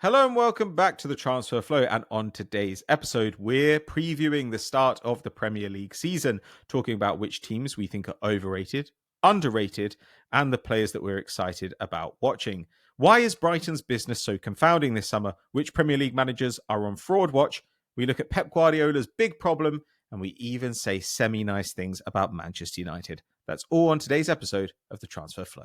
Hello and welcome back to the Transfer Flow. And on today's episode, we're previewing the start of the Premier League season, talking about which teams we think are overrated, underrated, and the players that we're excited about watching. Why is Brighton's business so confounding this summer? Which Premier League managers are on fraud watch? We look at Pep Guardiola's big problem, and we even say semi-nice things about Manchester United. That's all on today's episode of the Transfer Flow.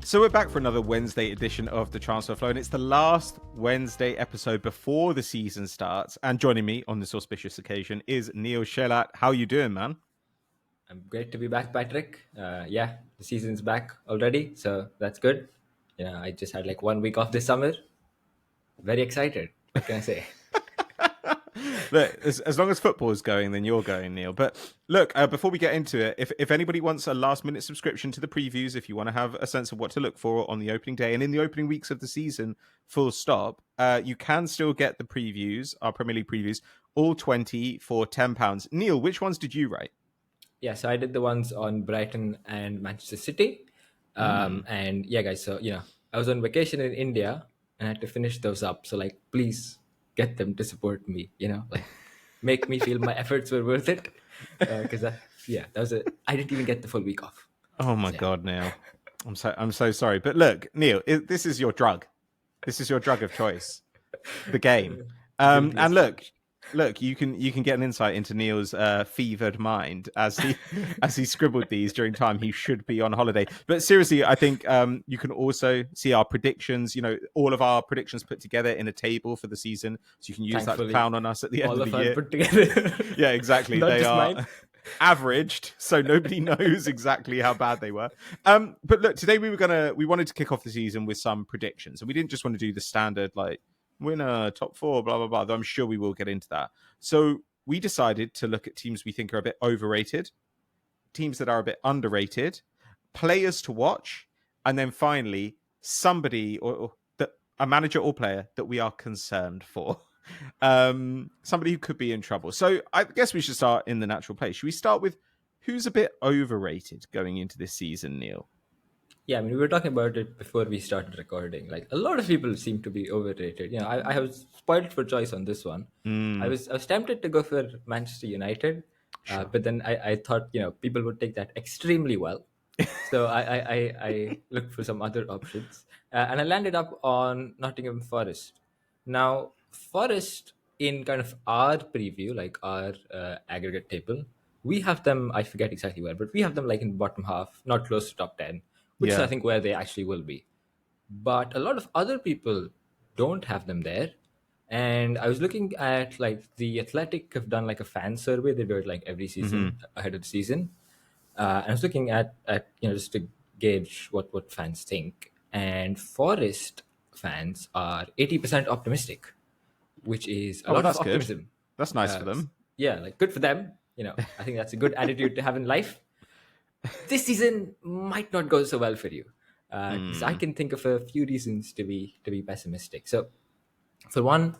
So we're back for another Wednesday edition of the Transfer Flow, and it's the last Wednesday episode before the season starts. And joining me on this auspicious occasion is Neel. How you doing, man? I'm great to be back, Patrick. The season's back already, so that's good. I just had like 1 week off this summer. Very excited. What can I say? Look, as long as football is going, then you're going, Neel. But look, before we get into it, if anybody wants a last-minute subscription to the previews, if you want to have a sense of what to look for on the opening day and in the opening weeks of the season, full stop, you can still get the previews, our Premier League previews, all 20 for £10. Neel, which ones did you write? Yeah, so I did the ones on Brighton and Manchester City. And yeah, guys, so, I was on vacation in India and I had to finish those up. So, please get them to support me, make me feel my efforts were worth it. Because, that was I didn't even get the full week off. Oh my God, Neel. I'm so sorry. But look, Neel, this is your drug. This is your drug of choice. The game. And look, you can get an insight into Neel's fevered mind as he scribbled these during time he should be on holiday. But seriously, I think you can also see our predictions. All of our predictions put together in a table for the season, so you can use that to clown on us at the end of the year. Put together. Yeah, exactly. They are mine. Averaged, so nobody knows exactly how bad they were. But look, today we wanted to kick off the season with some predictions, and we didn't just want to do the standard winner, top four, blah, blah, blah. Though I'm sure we will get into that. So we decided to look at teams we think are a bit overrated, teams that are a bit underrated, players to watch, and then finally somebody or a manager or player that we are concerned for. Somebody who could be in trouble. So I guess we should start in the natural place. Should we start with who's a bit overrated going into this season, Neel? Yeah, we were talking about it before we started recording. A lot of people seem to be overrated. I was spoiled for choice on this one. I was tempted to go for Manchester United, but then I thought people would take that extremely well. So I looked for some other options, and I landed up on Nottingham Forest. Now, Forest in kind of our preview, our aggregate table, we have them. I forget exactly where, but we have them in bottom half, not close to top 10. Which is, I think, where they actually will be. But a lot of other people don't have them there. And I was looking at the Athletic have done a fan survey. They do it every season ahead of the season. And I was looking at just to gauge what fans think. And Forest fans are 80% optimistic, which is a lot of optimism. Good. That's nice for them. Yeah, good for them. I think that's a good attitude to have in life. This season might not go so well for you. So I can think of a few reasons to be pessimistic. So, for one,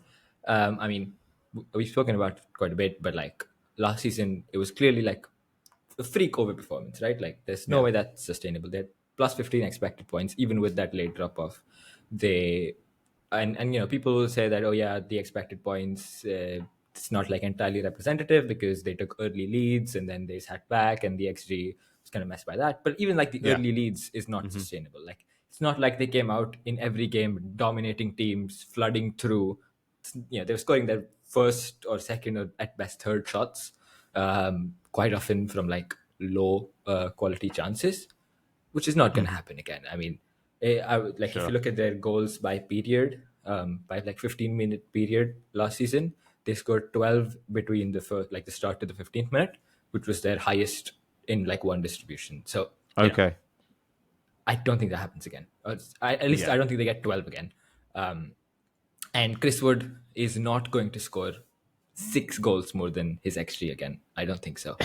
we've spoken about it quite a bit, but last season it was clearly a freak overperformance, right? There's no way that's sustainable. They're plus 15 expected points, even with that late drop off. And people will say that, oh yeah, the expected points. It's not entirely representative because they took early leads and then they sat back and the XG was kind of messed by that. But even the early leads is not sustainable. It's not like they came out in every game dominating teams, flooding through. They were scoring their first or second or at best third shots, quite often from low quality chances, which is not going to happen again. If you look at their goals by period, by 15-minute period last season, they scored 12 between the first, the start to the 15th minute, which was their highest in one distribution. So okay, I don't think that happens again. I don't think they get 12 again. And Chris Wood is not going to score 6 goals more than his XG again. I don't think so.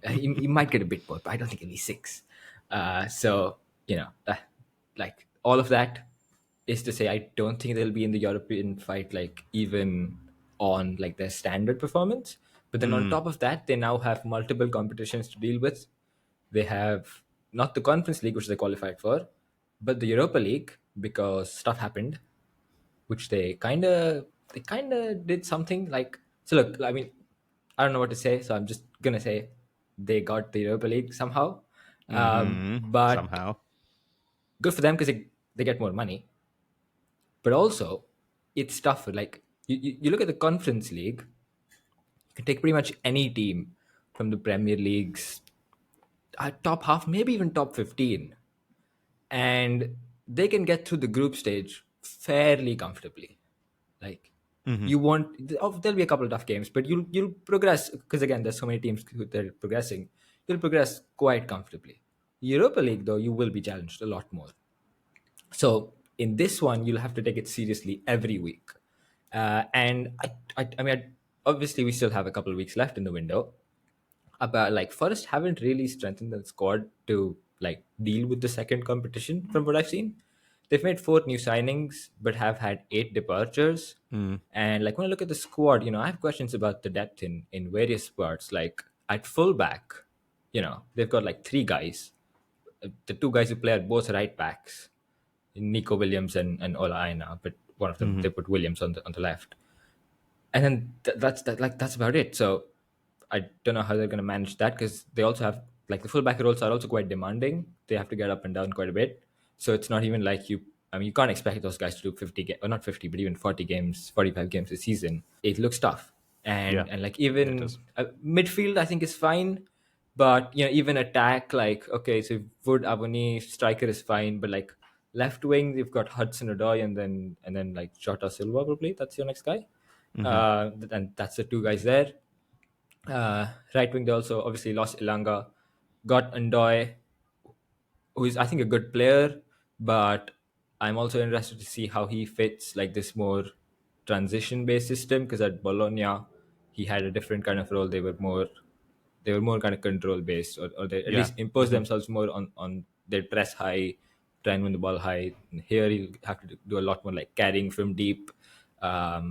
He might get a bit more, but I don't think it'll be 6. So all of that is to say I don't think they'll be in the European fight even on their standard performance. But then on top of that, they now have multiple competitions to deal with. They have not the Conference League, which they qualified for, but the Europa League, because stuff happened, which they kind of did something like. So look, I mean, I don't know what to say, so I'm just gonna say they got the Europa League somehow. But Somehow. good for them because they get more money. But also, it's tougher. Like you look at the Conference League, you can take pretty much any team from the Premier League's top half, maybe even top 15, and they can get through the group stage fairly comfortably. Like you won't. There'll be a couple of tough games, but you'll progress because again, there's so many teams that are progressing. You'll progress quite comfortably. Europa League, though, you will be challenged a lot more. So in this one, you'll have to take it seriously every week. And I mean, obviously, we still have a couple of weeks left in the window. But like Forest haven't really strengthened the squad to like deal with the second competition from what I've seen. They've made 4 new signings, but have had 8 departures. And like when I look at the squad, I have questions about the depth in various parts. Like at fullback, they've got like 3 guys. The 2 guys who play are both right backs, Nico Williams and Ola Aina, but one of them they put Williams on the left, and then that's about it. So I don't know how they're going to manage that because they also have like the fullback roles are also quite demanding. They have to get up and down quite a bit. So it's not even like you. I mean, you can't expect those guys to do 50 or not 50, but even 40 games, 45 games a season. It looks tough, Yeah. and like Yeah, it even does. midfield, I think is fine. But even attack, like okay, so Wood Avoni striker is fine, but like left wing, you've got Hudson Odoi and then like Jota Silva probably. That's your next guy, and that's the 2 guys there. Right wing, they also obviously lost Ilanga, got Ndoye, who is I think a good player, but I'm also interested to see how he fits like this more transition based system because at Bologna he had a different kind of role. They were more kind of control based, or they at Yeah. least impose themselves more on their press high, try and win the ball high. And here you have to do a lot more like carrying from deep,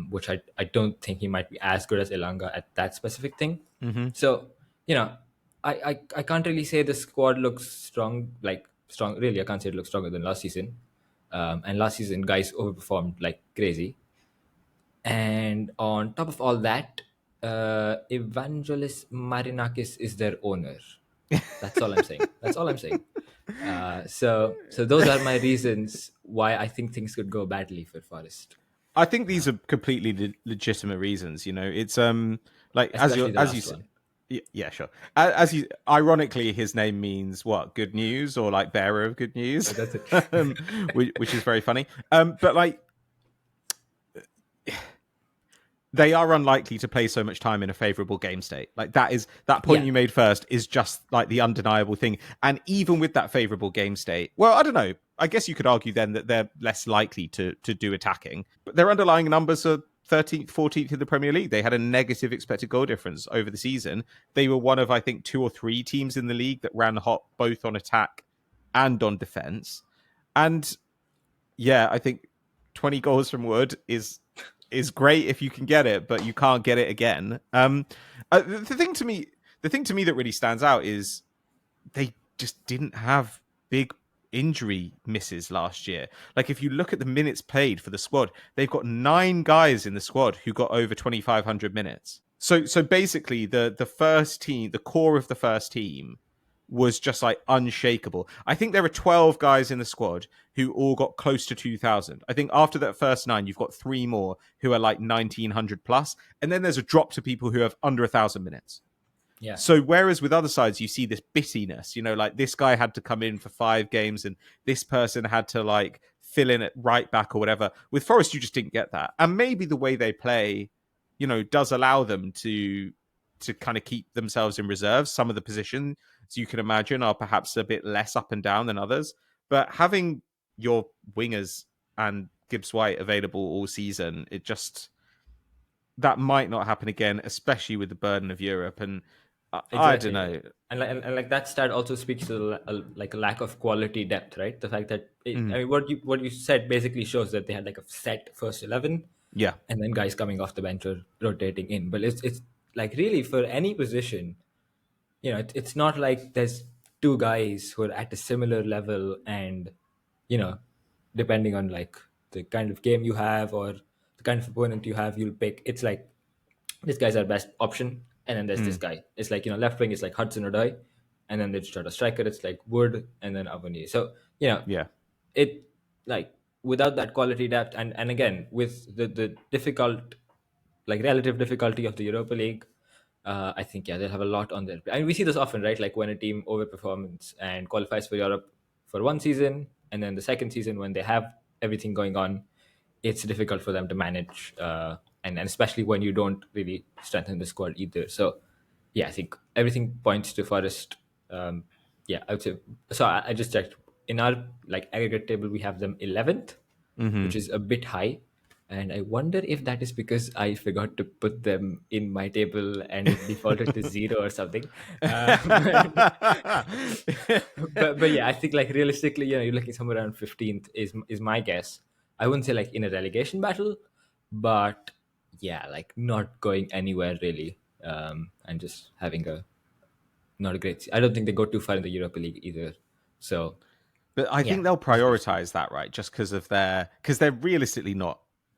which I don't think he might be as good as Elanga at that specific thing. So you know, I can't really say the squad looks strong. Like strong, really, I can't say it looks stronger than last season. And last season, guys overperformed like crazy. And on top of all that, Evangelos Marinakis is their owner. That's all I'm saying. That's all I'm saying. So those are my reasons why I think things could go badly for Forest, I think these are completely legitimate reasons. It's like especially the as you last said. one. Yeah, sure. As you, ironically, his name means what? Good news, or like bearer of good news, That's it. which is very funny. But like, they are unlikely to play so much time in a favorable game state. Like that point Yeah, you made first is just like the undeniable thing. And even with that favorable game state, well, I don't know. I guess you could argue then that they're less likely to do attacking, but their underlying numbers are 13th, 14th in the Premier League. They had a negative expected goal difference over the season. They were one of, I think, 2 or 3 teams in the league that ran hot both on attack and on defense. And yeah, I think 20 goals from Wood is great if you can get it, but you can't get it again. The thing to me that really stands out is they just didn't have big injury misses last year. Like if you look at the minutes played for the squad, they've got 9 guys in the squad who got over 2,500 minutes. So basically the first team, the core of the first team was just like unshakable. I think there are 12 guys in the squad who all got close to 2,000. I think after that first 9, you've got 3 more who are like 1,900 plus. And then there's a drop to people who have under 1,000 minutes. yeah, So whereas with other sides, you see this bittiness, like this guy had to come in for 5 games and this person had to like fill in at right back or whatever. With Forest, you just didn't get that. And maybe the way they play, does allow them to kind of keep themselves in reserve. Some of the positions you can imagine are perhaps a bit less up and down than others. But having your wingers and Gibbs White available all season, that might not happen again, especially with the burden of Europe. And I don't exactly. know. And like that stat also speaks to like a lack of quality depth, right? The fact that I Mm, mean, what you said basically shows that they had like a set first 11, yeah. and then guys coming off the bench or rotating in. But it's like really for any position, it's not like there's 2 guys who are at a similar level and you know depending on like the kind of game you have or the kind of opponent you have, you'll pick. It's like this guy's our best option, and then there's this guy. It's like, left wing is like Hudson Odoi, and then they've got a striker. It's like Wood, and then Avani. So Yeah. it like without that quality depth, and again with the difficult, like relative difficulty of the Europa League, I think they'll have a lot on their. I mean, we see this often, right? Like when a team overperforms and qualifies for Europe for one season, and then the second season when they have everything going on, it's difficult for them to manage, and especially when you don't really strengthen the squad either. So, I think everything points to Forest. I would say. So I just checked in our like aggregate table, we have them 11th, which is a bit high. And I wonder if that is because I forgot to put them in my table and it defaulted to zero or something. But yeah, I think like realistically, you're looking somewhere around 15th is my guess. I wouldn't say like in a relegation battle, but like not going anywhere really, and just having a not a great. I don't think they go too far in the Europa League either. So But I yeah, think they'll prioritize that, right? Just because they're realistically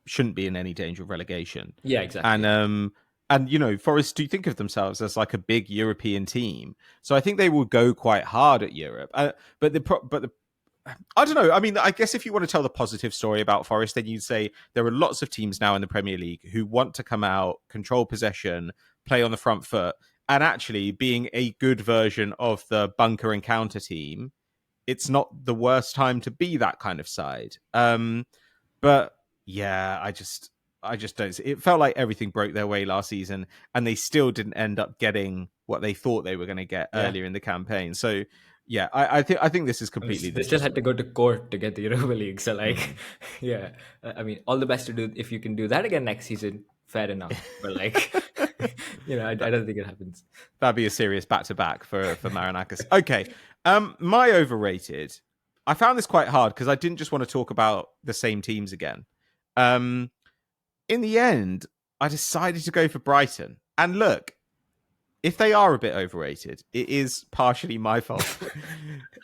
shouldn't be in any danger of relegation. yeah, exactly. And Forest do think of themselves as like a big European team, so I think they will go quite hard at Europe. But I don't know. I mean, I guess if you want to tell the positive story about Forest, then you'd say there are lots of teams now in the Premier League who want to come out, control possession, play on the front foot, and actually being a good version of the bunker and counter team. It's not the worst time to be that kind of side. But yeah, I just don't see. It felt like everything broke their way last season, and they still didn't end up getting what they thought they were going to get Yeah. earlier in the campaign. So yeah, I think this is I mean, completely they still had to dismissable. go to court to get the Europa League. So, like, Mm. yeah, I mean, all the best to do. If you can do that again next season, fair enough. But, like, I don't think it happens. That'd be a serious back to back for Marinakis. Okay, my overrated. I found this quite hard because I didn't just want to talk about the same teams again. Um, in the end, I decided to go for Brighton. And look, if they are a bit overrated, it is partially my fault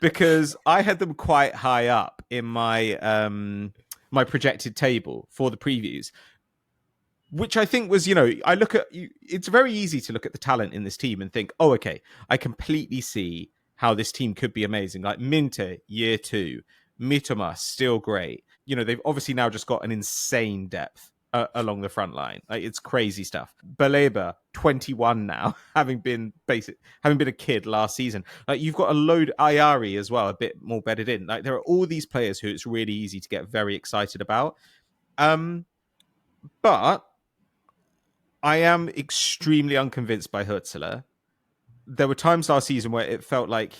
because I had them quite high up in my projected table for the previews, which I think was, I look at you. It's very easy to look at the talent in this team and think, oh, okay, I completely see how this team could be amazing. Like Minteh, year 2, Mitoma, still great. They've obviously now just got an insane depth along the front line. Like, it's crazy stuff. Baleba, 21 now, having been a kid last season. Like, you've got a load Ayari as well, a bit more bedded in. Like, there are all these players who it's really easy to get very excited about. But I am extremely unconvinced by Hürzeler. There were times last season where it felt like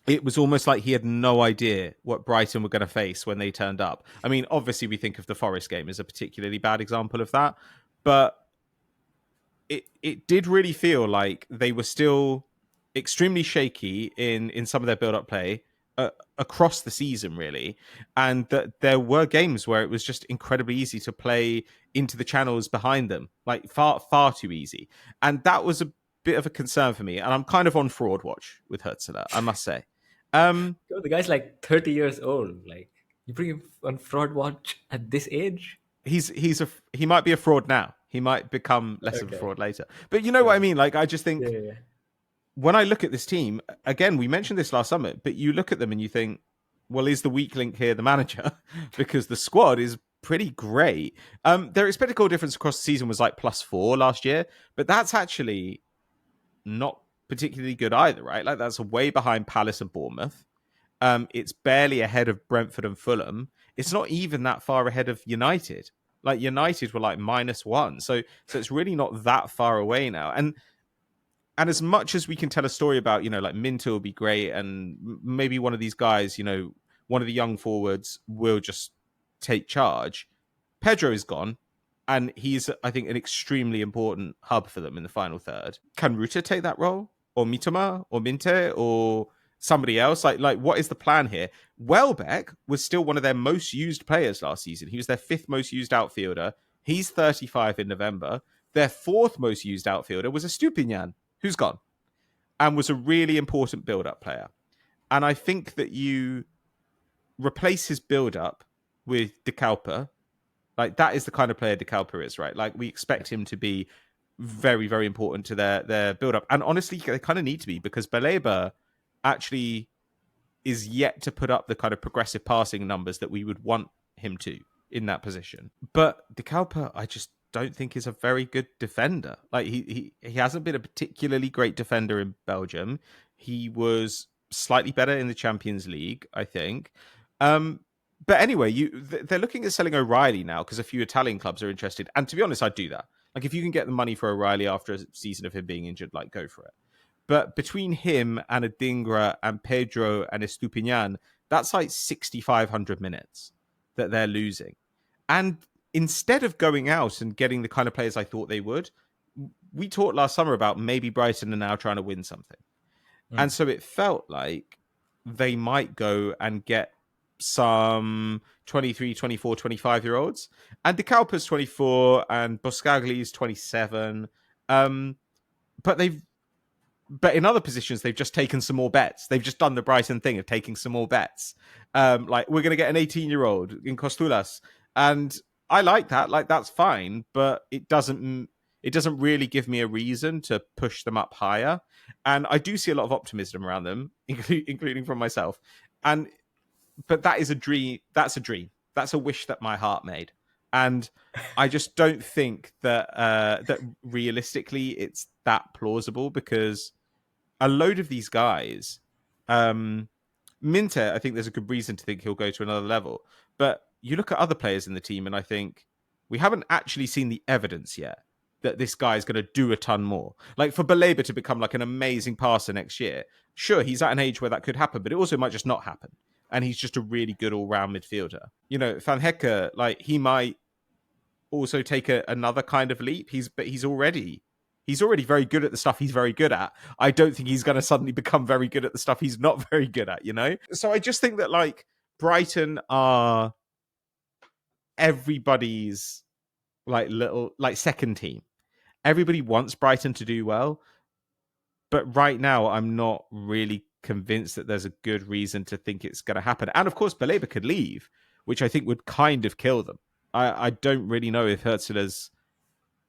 it was almost like he had no idea what Brighton were going to face when they turned up. I mean, obviously we think of the Forest game as a particularly bad example of that, but it did really feel like they were still extremely shaky in some of their build-up play across the season, really, and that there were games where it was just incredibly easy to play into the channels behind them, like far too easy, and that was a bit of a concern for me. And I'm kind of on fraud watch with Hürzeler, I must say. The guy's like 30 years old. Like, you bring him on fraud watch at this age? He might be a fraud now. He might become less of a Okay. fraud later. But you know what I Yeah. mean? Like, I just Yeah. think Yeah. when I look at this team, again, we mentioned this last summer, but you look at them and you think, well, is the weak link here the manager? Because the squad is pretty great. Their expected goal difference across the season was like +4 last year, but that's actually not particularly good either, right? Like, that's way behind Palace and Bournemouth. It's barely ahead of Brentford and Fulham. It's not even that far ahead of United. Like, United were like -1, so it's really not that far away now. And as much as we can tell a story about, like Minteh will be great, and maybe one of these guys, one of the young forwards will just take charge. Pedro is gone, and he's, I think, an extremely important hub for them in the final third. Can Ruta take that role, or Mitoma, or Minteh, or somebody else? Like, what is the plan here? Welbeck was still one of their most used players last season. He was their 5th most used outfielder. He's 35 in November. Their 4th most used outfielder was a Estupinian, who's gone, and was a really important build-up player. And I think that replace his build up with De Kalpa. Like that is the kind of player De Kalpa is, right? Like we expect him to be very, very important to their build up, and honestly, they kind of need to be because Baleba actually is yet to put up the kind of progressive passing numbers that we would want him to in that position. But De Kalpa, I just don't think is a very good defender. Like he hasn't been a particularly great defender in Belgium. He was slightly better in the Champions League, I think. But anyway, they're looking at selling O'Reilly now because a few Italian clubs are interested. And to be honest, I'd do that. Like if you can get the money for O'Reilly after a season of him being injured, like go for it. But between him and Adingra and Pedro and Estupinian, that's like 6,500 minutes that they're losing. And instead of going out and getting the kind of players I thought they would, we talked last summer about maybe Brighton are now trying to win something. And so it felt like they might go and get some 23, 24, 25-year-olds. And De Kalpa's 24 and Boscagli's 27. But in other positions, they've just taken some more bets. They've just done the Brighton thing of taking some more bets. Like we're going to get an 18-year-old in Costulas, and I like that. Like that's fine, but it doesn't really give me a reason to push them up higher. And I do see a lot of optimism around them, including from myself. But that is a dream. That's a dream. That's a wish that my heart made. And I just don't think that that realistically it's that plausible because a load of these guys, Minteh, I think there's a good reason to think he'll go to another level. But you look at other players in the team, and I think we haven't actually seen the evidence yet that this guy is going to do a ton more. Like for Baleba to become like an amazing passer next year, sure, he's at an age where that could happen, but it also might just not happen. And he's just a really good all-round midfielder. You know, Van Hecke, like he might also take another kind of leap. He's already very good at the stuff he's very good at. I don't think he's going to suddenly become very good at the stuff he's not very good at, you know? So I just think that like Brighton are everybody's like little like second team. Everybody wants Brighton to do well, but right now I'm not really convinced that there's a good reason to think it's going to happen. And of course, Baleba could leave, which I think would kind of kill them. I don't really know if Hürzeler's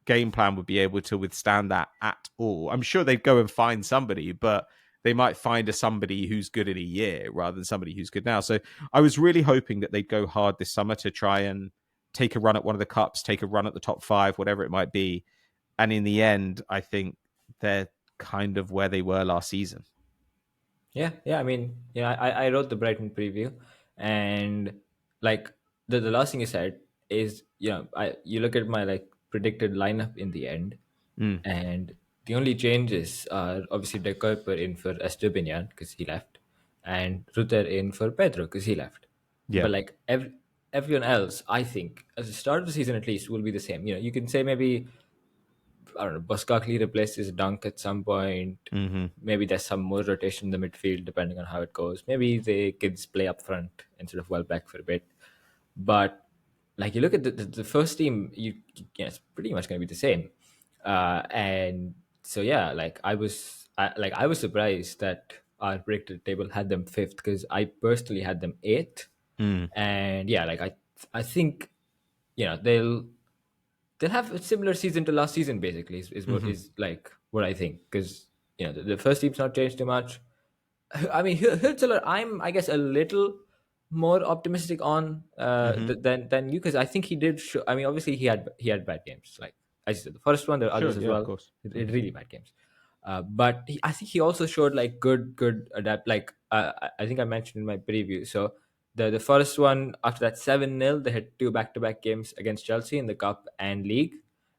game plan would be able to withstand that at all. I'm sure they'd go and find somebody, but they might find somebody who's good in a year rather than somebody who's good now. So I was really hoping that they'd go hard this summer to try and take a run at one of the cups, take a run at the top 5, whatever it might be. And in the end, I think they're kind of where they were last season. Yeah. I mean, I wrote the Brighton preview, and like the last thing you said is, you look at my like predicted lineup in the end, and the only changes are obviously De Kuiper in for Estupinian because he left, and Rutter in for Pedro because he left. Yeah. But like everyone else, I think, at the start of the season at least, will be the same. You know, you can say maybe, I don't know, Boskakli replaces Dunk at some point. Maybe there's some more rotation in the midfield depending on how it goes. Maybe the kids play up front instead of well back for a bit. But like you look at the first team, it's pretty much going to be the same. And so yeah, like I was surprised that our predicted table had them 5th because I personally had them 8th. And yeah, like I think they'll have a similar season to last season. Basically, is what is like what I think because the first team's not changed too much. I mean, Hürzeler, I guess a little more optimistic on than you because I think he did. I mean, obviously he had bad games. Like I said, the first one, there are others as well. Of course. It really bad games. But I think he also showed like good adapt. Like I think I mentioned in my preview. So the first one after that 7-0, they had 2 back-to-back games against Chelsea in the cup and league,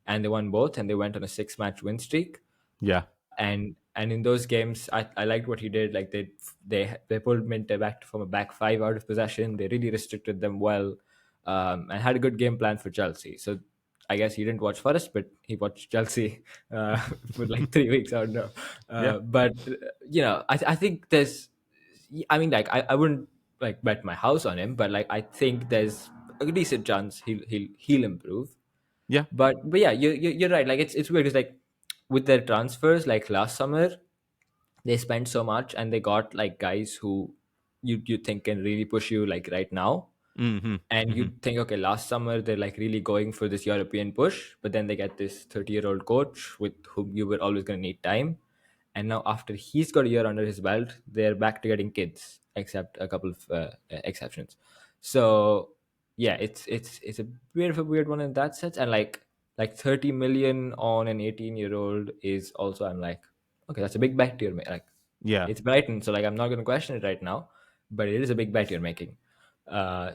and they won both, and they went on a 6-match win streak. Yeah. And in those games, I liked what he did. Like they pulled Minteh back from a back 5 out of possession. They really restricted them well, and had a good game plan for Chelsea. So I guess he didn't watch Forest, but he watched Chelsea for like 3 weeks. I don't know. But I think there's. I mean, like I wouldn't like bet my house on him, but like I think there's a decent chance he'll improve. Yeah. But yeah, you're right. Like it's weird. It's like with their transfers, like last summer, they spent so much and they got like guys who you think can really push you like right now. Mm-hmm. And Mm-hmm. you think, okay, last summer they're like really going for this European push, but then they get this 30-year-old coach with whom you were always going to need time. And now after he's got a year under his belt, they're back to getting kids, except a couple of exceptions. So yeah, it's a bit of a weird one in that sense. And like 30 million on an 18-year-old is also, I'm like, okay, that's a big bet you're making. Like, Yeah. it's Brighton, so like I'm not going to question it right now, but it is a big bet you're making.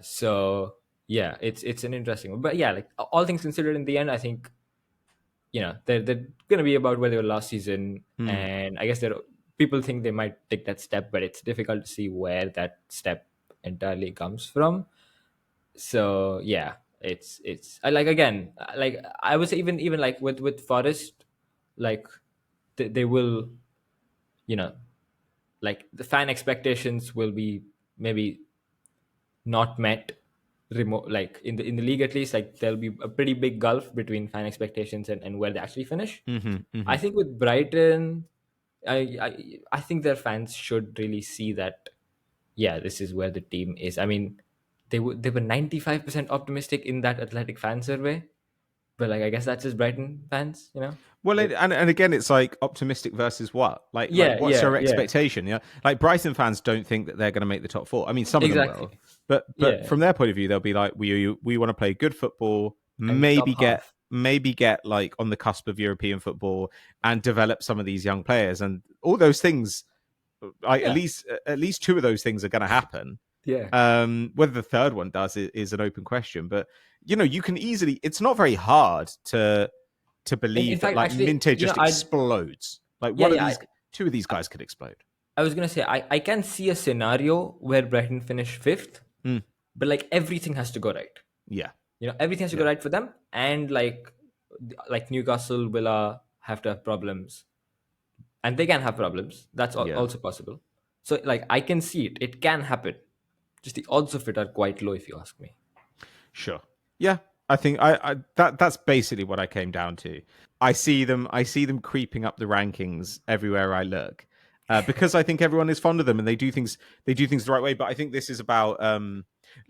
So yeah, it's an interesting one. But yeah, like all things considered, in the end, I think they're going to be about where they were last season, Mm. and I guess there people think they might take that step, but it's difficult to see where that step entirely comes from. So yeah, it's I like again like I would say even like with Forest, like they will you know like the fan expectations will be maybe not met remote like in the league, at least like there'll be a pretty big gulf between fan expectations and where they actually finish. Mm-hmm. Mm-hmm. I think with Brighton, I think their fans should really see that, yeah, this is where the team is. I mean, they were 95% optimistic in that Athletic fan survey, but like I guess that's just Brighton fans, Well, they, and again, it's like optimistic versus what? Like yeah, what's yeah, your yeah, expectation? Yeah, like Brighton fans don't think that they're going to make the top four. I mean, some of them will, exactly, but yeah, from their point of view, they'll be like, we want to play good football, and top half, maybe get like on the cusp of European football and develop some of these young players, and all those things. Like yeah, at least two of those things are going to happen. yeah. Whether the third one does is an open question, but you can easily. It's not very hard to In believe that fact, like actually, Minteh just explodes. Like yeah, one of yeah, these, two of these guys could explode. I was gonna say I can see a scenario where Brighton finish fifth, Mm, but like everything has to go right. yeah, Everything has to go yeah, right for them, and like Newcastle, Villa have to have problems, and they can have problems. That's yeah. also possible. So like I can see it. It can happen. Just the odds of it are quite low, if you ask me. Sure. Yeah, I think I that's basically what I came down to. I see them creeping up the rankings everywhere I look. Because I think everyone is fond of them and they do things the right way. But I think this is about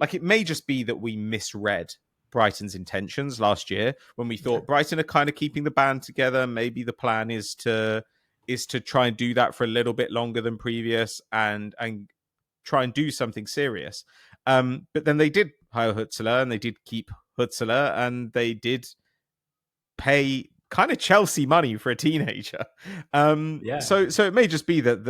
like it may just be that we misread Brighton's intentions last year when we Okay. thought Brighton are kind of keeping the band together. Maybe the plan is to try and do that for a little bit longer than previous and try and do something serious. But then they did hire Hürzeler and they did keep Hürzeler and they did pay kind of Chelsea money for a teenager. Yeah. So it may just be that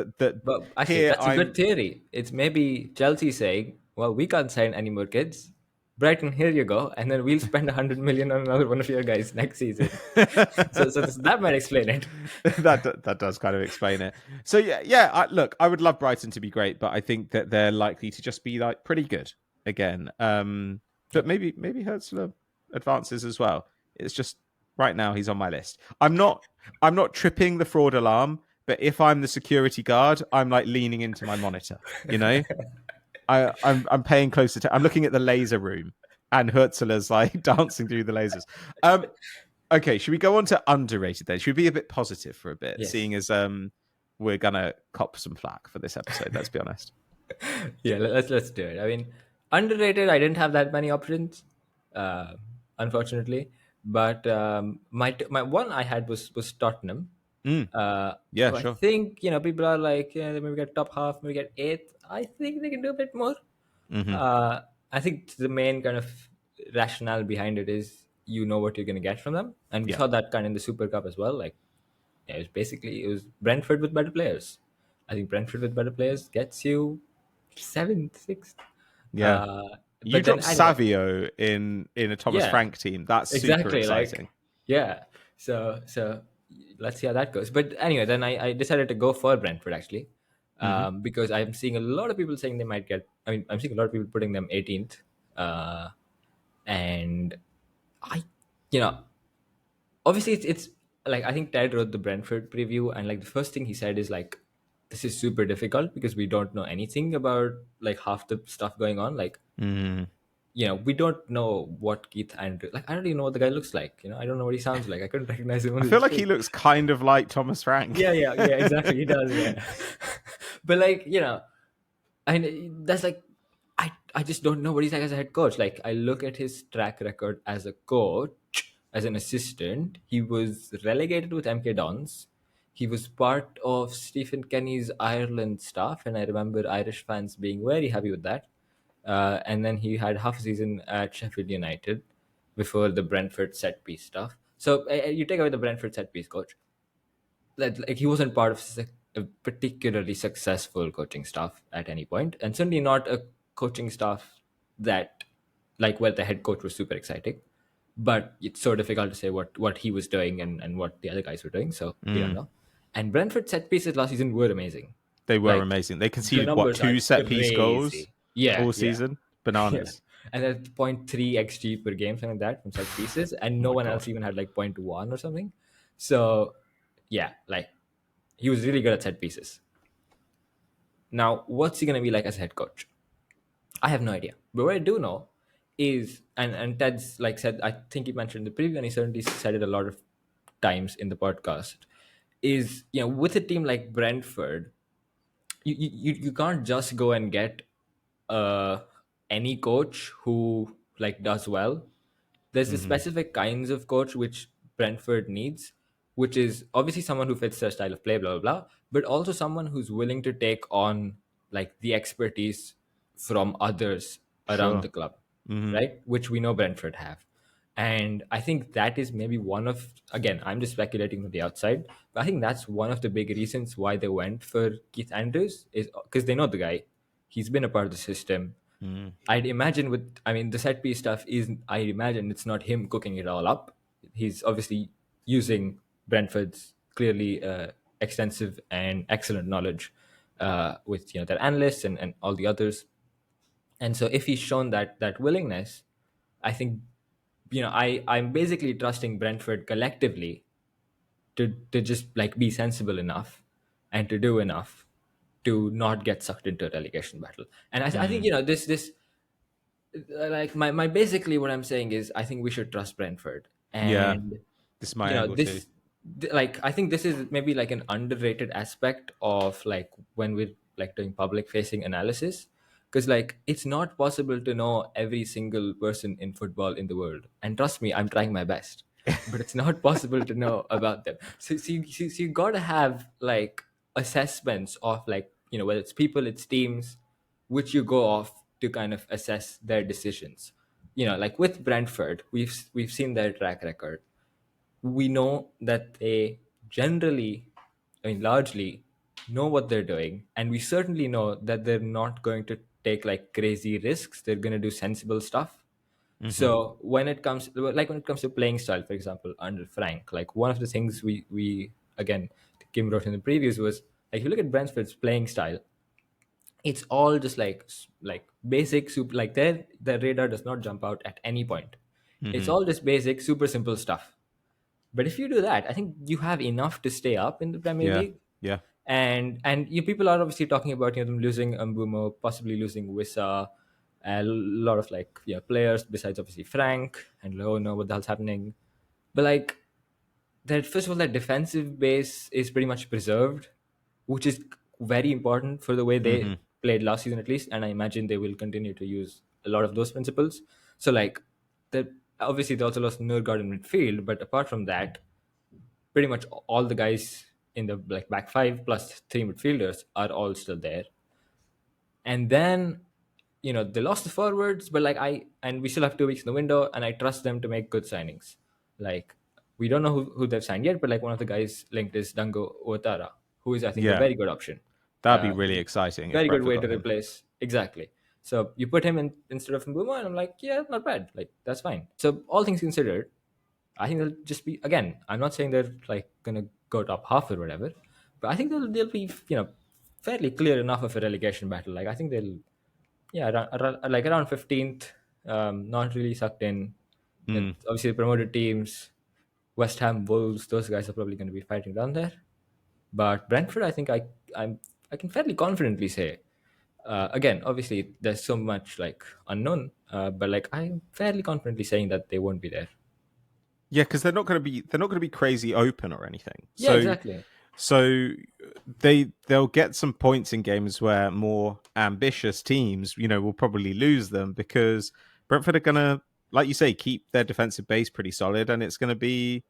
But actually, here that's a good I'm theory. It's maybe Chelsea saying, "Well, we can't sign any more kids. Brighton, here you go, and then we'll spend 100 million on another one of your guys next season." That might explain it. that does kind of explain it. So yeah. Look, I would love Brighton to be great, but I think that they're likely to just be like pretty good again. But Yep. maybe Hurtsler advances as well. It's just right now he's on my list. I'm not tripping the fraud alarm, but if I'm the security guard, I'm like leaning into my monitor. You know, I'm paying close attention. I'm looking at the laser room, and Hurtzler's like dancing through the lasers. Okay, should we go on to underrated then? Should we be a bit positive for a bit, Yes. seeing as we're gonna cop some flack for this episode? Let's be honest. Yeah. Let's do it. I mean, underrated. I didn't have that many options, uh, unfortunately. But my one I had was Tottenham. Mm, Uh, yeah, I sure. think people are like, yeah, they maybe get top half, maybe get eighth. I think they can do a bit more. Hmm. Uh, I think the main kind of rationale behind it is what you're going to get from them, and we Yeah, saw that kind of in the Super Cup as well. Like, yeah, it was Brentford with better players. I think Brentford with better players gets you seventh, sixth. yeah. Uh, You but then dropped I don't know. Savio in a Thomas Yeah, Frank team. That's super exactly. exciting. Like, yeah. So let's see how that goes. But anyway, then I decided to go for Brentford actually, Hmm. because I'm seeing a lot of people saying they might get. I mean, I'm seeing a lot of people putting them 18th, and I, you know, obviously it's like I think Ted wrote the Brentford preview, and like the first thing he said is like, this is super difficult because we don't know anything about like half the stuff going on. Like, Mm. we don't know what Keith Andrew, like I don't even know what the guy looks like. I don't know what he sounds like. I couldn't recognize him on I the feel like he street. looks kind of like Thomas Frank. Yeah, exactly. He does, yeah. But like, I mean, that's like, I just don't know what he's like as a head coach. Like, I look at his track record as a coach, as an assistant. He was relegated with MK Dons. He was part of Stephen Kenny's Ireland staff, and I remember Irish fans being very happy with that. And then he had half a season at Sheffield United before the Brentford set piece stuff. So you take away the Brentford set piece coach, like he wasn't part of a particularly successful coaching staff at any point, and certainly not a coaching staff that, like, where the head coach was super exciting. But it's so difficult to say what he was doing and what the other guys were doing, so we don't know. And Brentford set pieces last season were amazing. They were Like, amazing. They the conceded what, numbers are 2 set piece goals crazy. Yeah, all yeah. season? Yeah. Bananas. And at 0.3 xg per game, something like that, from set pieces, and Oh no my one god. else even had like 0.1 or something. So yeah, like, he was really good at set pieces. Now, what's he going to be like as a head coach? I have no idea. But what I do know is, and Ted's like said, I think he mentioned in the preview, and he certainly said it a lot of times in the podcast, is, with a team like Brentford, you can't just go and get uh, any coach who like does well. There's the Hmm. specific kinds of coach which Brentford needs, which is obviously someone who fits their style of play, blah blah blah, but also someone who's willing to take on like the expertise from others around Sure. the club, Hmm. right? Which we know Brentford have. And I think that is maybe one of, again, I'm just speculating from the outside, but I think that's one of the big reasons why they went for Keith Andrews, is because they know the guy. He's been a part of the system. Mm. I'd imagine I mean, the set piece stuff is, I imagine it's not him cooking it all up. He's obviously using Brentford's clearly extensive and excellent knowledge with their analysts and all the others. And so if he's shown that willingness, I think I'm basically trusting Brentford collectively to just like be sensible enough and to do enough to not get sucked into a relegation battle. And I think Mm. this like my basically what I'm saying is, I think we should trust Brentford. Yeah. And This is my angle too. like, I think this is maybe like an underrated aspect of like when we're like doing public facing analysis, because like it's not possible to know every single person in football in the world, and trust me, I'm trying my best, but it's not possible to know about them. So you gotta have like assessments of like, whether it's people, it's teams, which you go off to kind of assess their decisions. Like with Brentford, we've seen their track record. We know that they generally, I mean, largely know what they're doing, and we certainly know that they're not going to take like crazy risks. They're going to do sensible stuff. Hmm. So when it comes to playing style, for example, under Frank, like one of the things we again, Kim wrote in the previews was, like, if you look at Brentford's playing style, it's all just like basic soup. Like, their radar does not jump out at any point. It's Hmm. all just basic, super simple stuff. But if you do that, I think you have enough to stay up in the Premier Yeah. League. Yeah. And you people are obviously talking about them losing Mbumo, possibly losing Wissa, a lot of like players besides obviously Frank, and oh no, what the hell's happening? But like, that first of all, that defensive base is pretty much preserved, which is very important for the way they Hmm. played last season at least, and I imagine they will continue to use a lot of those principles. So like, the obviously they also lost Nurgard in midfield, but apart from that, pretty much all the guys in the like back five plus three midfielders are all still there. And then they lost the forwards, but like, and we still have 2 weeks in the window, and I trust them to make good signings. Like, we don't know who they've signed yet, but like one of the guys linked is Dango Ouattara, who is, I think, a Yeah. very good option. That'd be really exciting if Very good Brentford way got to him. replace, exactly. So you put him in instead of Mbuma, and I'm like, yeah, not bad. Like, that's fine. So all things considered, I think they'll just be, again, I'm not saying they're like gonna go top half or whatever, but I think they'll be fairly clear enough of a relegation battle. Like, I think they'll, yeah, like around 15th, not really sucked in. Mm. Obviously the promoted teams, West Ham, Wolves, those guys are probably going to be fighting down there. But Brentford, I think I can fairly confidently say. Again, obviously there's so much like unknown, but like, I'm fairly confidently saying that they won't be there. Yeah, because they're not going to be crazy open or anything. Yeah, So exactly. So they'll get some points in games where more ambitious teams, will probably lose them because Brentford are gonna, like you say, keep their defensive base pretty solid, and it's gonna be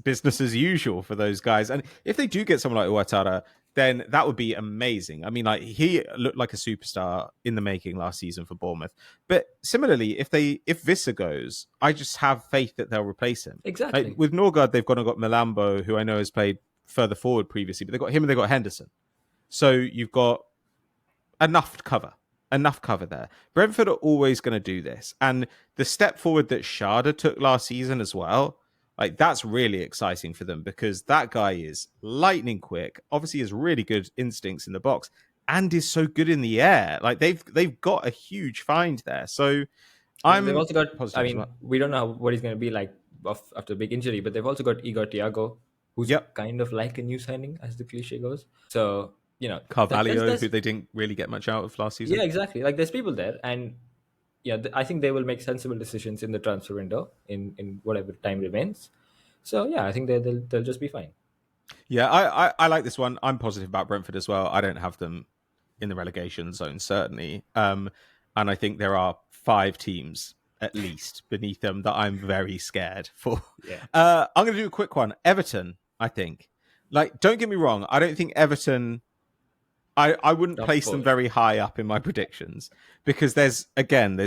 business as usual for those guys. And if they do get someone like Ouattara, then that would be amazing. I mean, like he looked like a superstar in the making last season for Bournemouth. But similarly, if Wissa goes, I just have faith that they'll replace him. Like Exactly. with Norgard, they've gone and got Milambo, who I know has played further forward previously, but they've got him and they've got Henderson. So you've got enough cover there. Brentford are always going to do this, and the step forward that Schade took last season as well, like that's really exciting for them because that guy is lightning quick, obviously has really good instincts in the box, and is so good in the air. Like they've got a huge find there, so They've I'm also got. I positive as mean, well. we don't know what he's going to be like after a big injury, but they've also got Igor Thiago, who's Yep, kind of like a new signing, as the cliche goes. So Carvalho, who there's they didn't really get much out of last season. yeah, exactly. Like there's people there, and I think they will make sensible decisions in the transfer window in whatever time remains. So yeah, I think they'll just be fine. Yeah, I like this one. I'm positive about Brentford as well. I don't have them in the relegation zone, certainly. And I think there are 5 teams at least beneath them that I'm very scared for. Yeah, I'm going to do a quick one. Everton, I think. Like, don't get me wrong. I don't think Everton. I wouldn't top place them four. very high up in my predictions because there's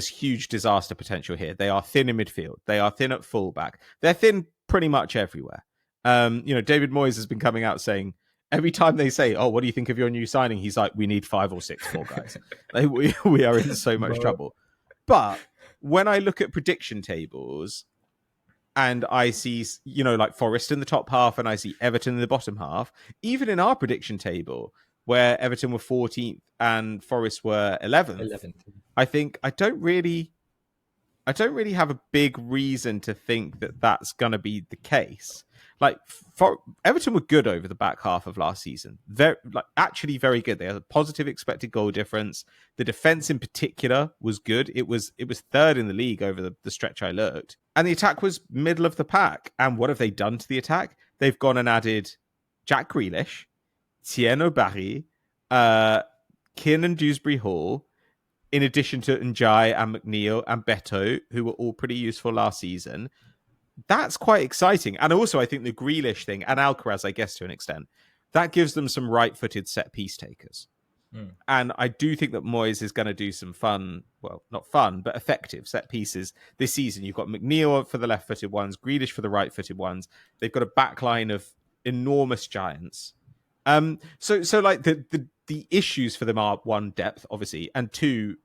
huge disaster potential here. They are thin in midfield. They are thin at fullback. They're thin pretty much everywhere. David Moyes has been coming out saying every time they say, "Oh, what do you think of your new signing?" He's like, "We need 5 or 6 more guys. Like, we are in so much But trouble." But when I look at prediction tables and I see, like Forest in the top half and I see Everton in the bottom half, even in our prediction table, where Everton were 14th and Forest were 11th, 11th. I think I don't really have a big reason to think that that's going to be the case. Like, Everton were good over the back half of last season. Actually very good. They had a positive expected goal difference. The defense in particular was good. It was third in the league over the stretch I looked. And the attack was middle of the pack. And what have they done to the attack? They've gone and added Jack Grealish, Tieno Barry, Kiernan Dewsbury Hall, in addition to Njai and McNeil and Beto, who were all pretty useful last season. That's quite exciting. And also, I think the Grealish thing, and Alcaraz, I guess, to an extent, that gives them some right-footed set-piece takers. Mm. And I do think that Moyes is going to do some fun, well, not fun, but effective set pieces this season. You've got McNeil for the left-footed ones, Grealish for the right-footed ones. They've got a backline of enormous giants. So like the issues for them are, 1, depth, obviously, and 2,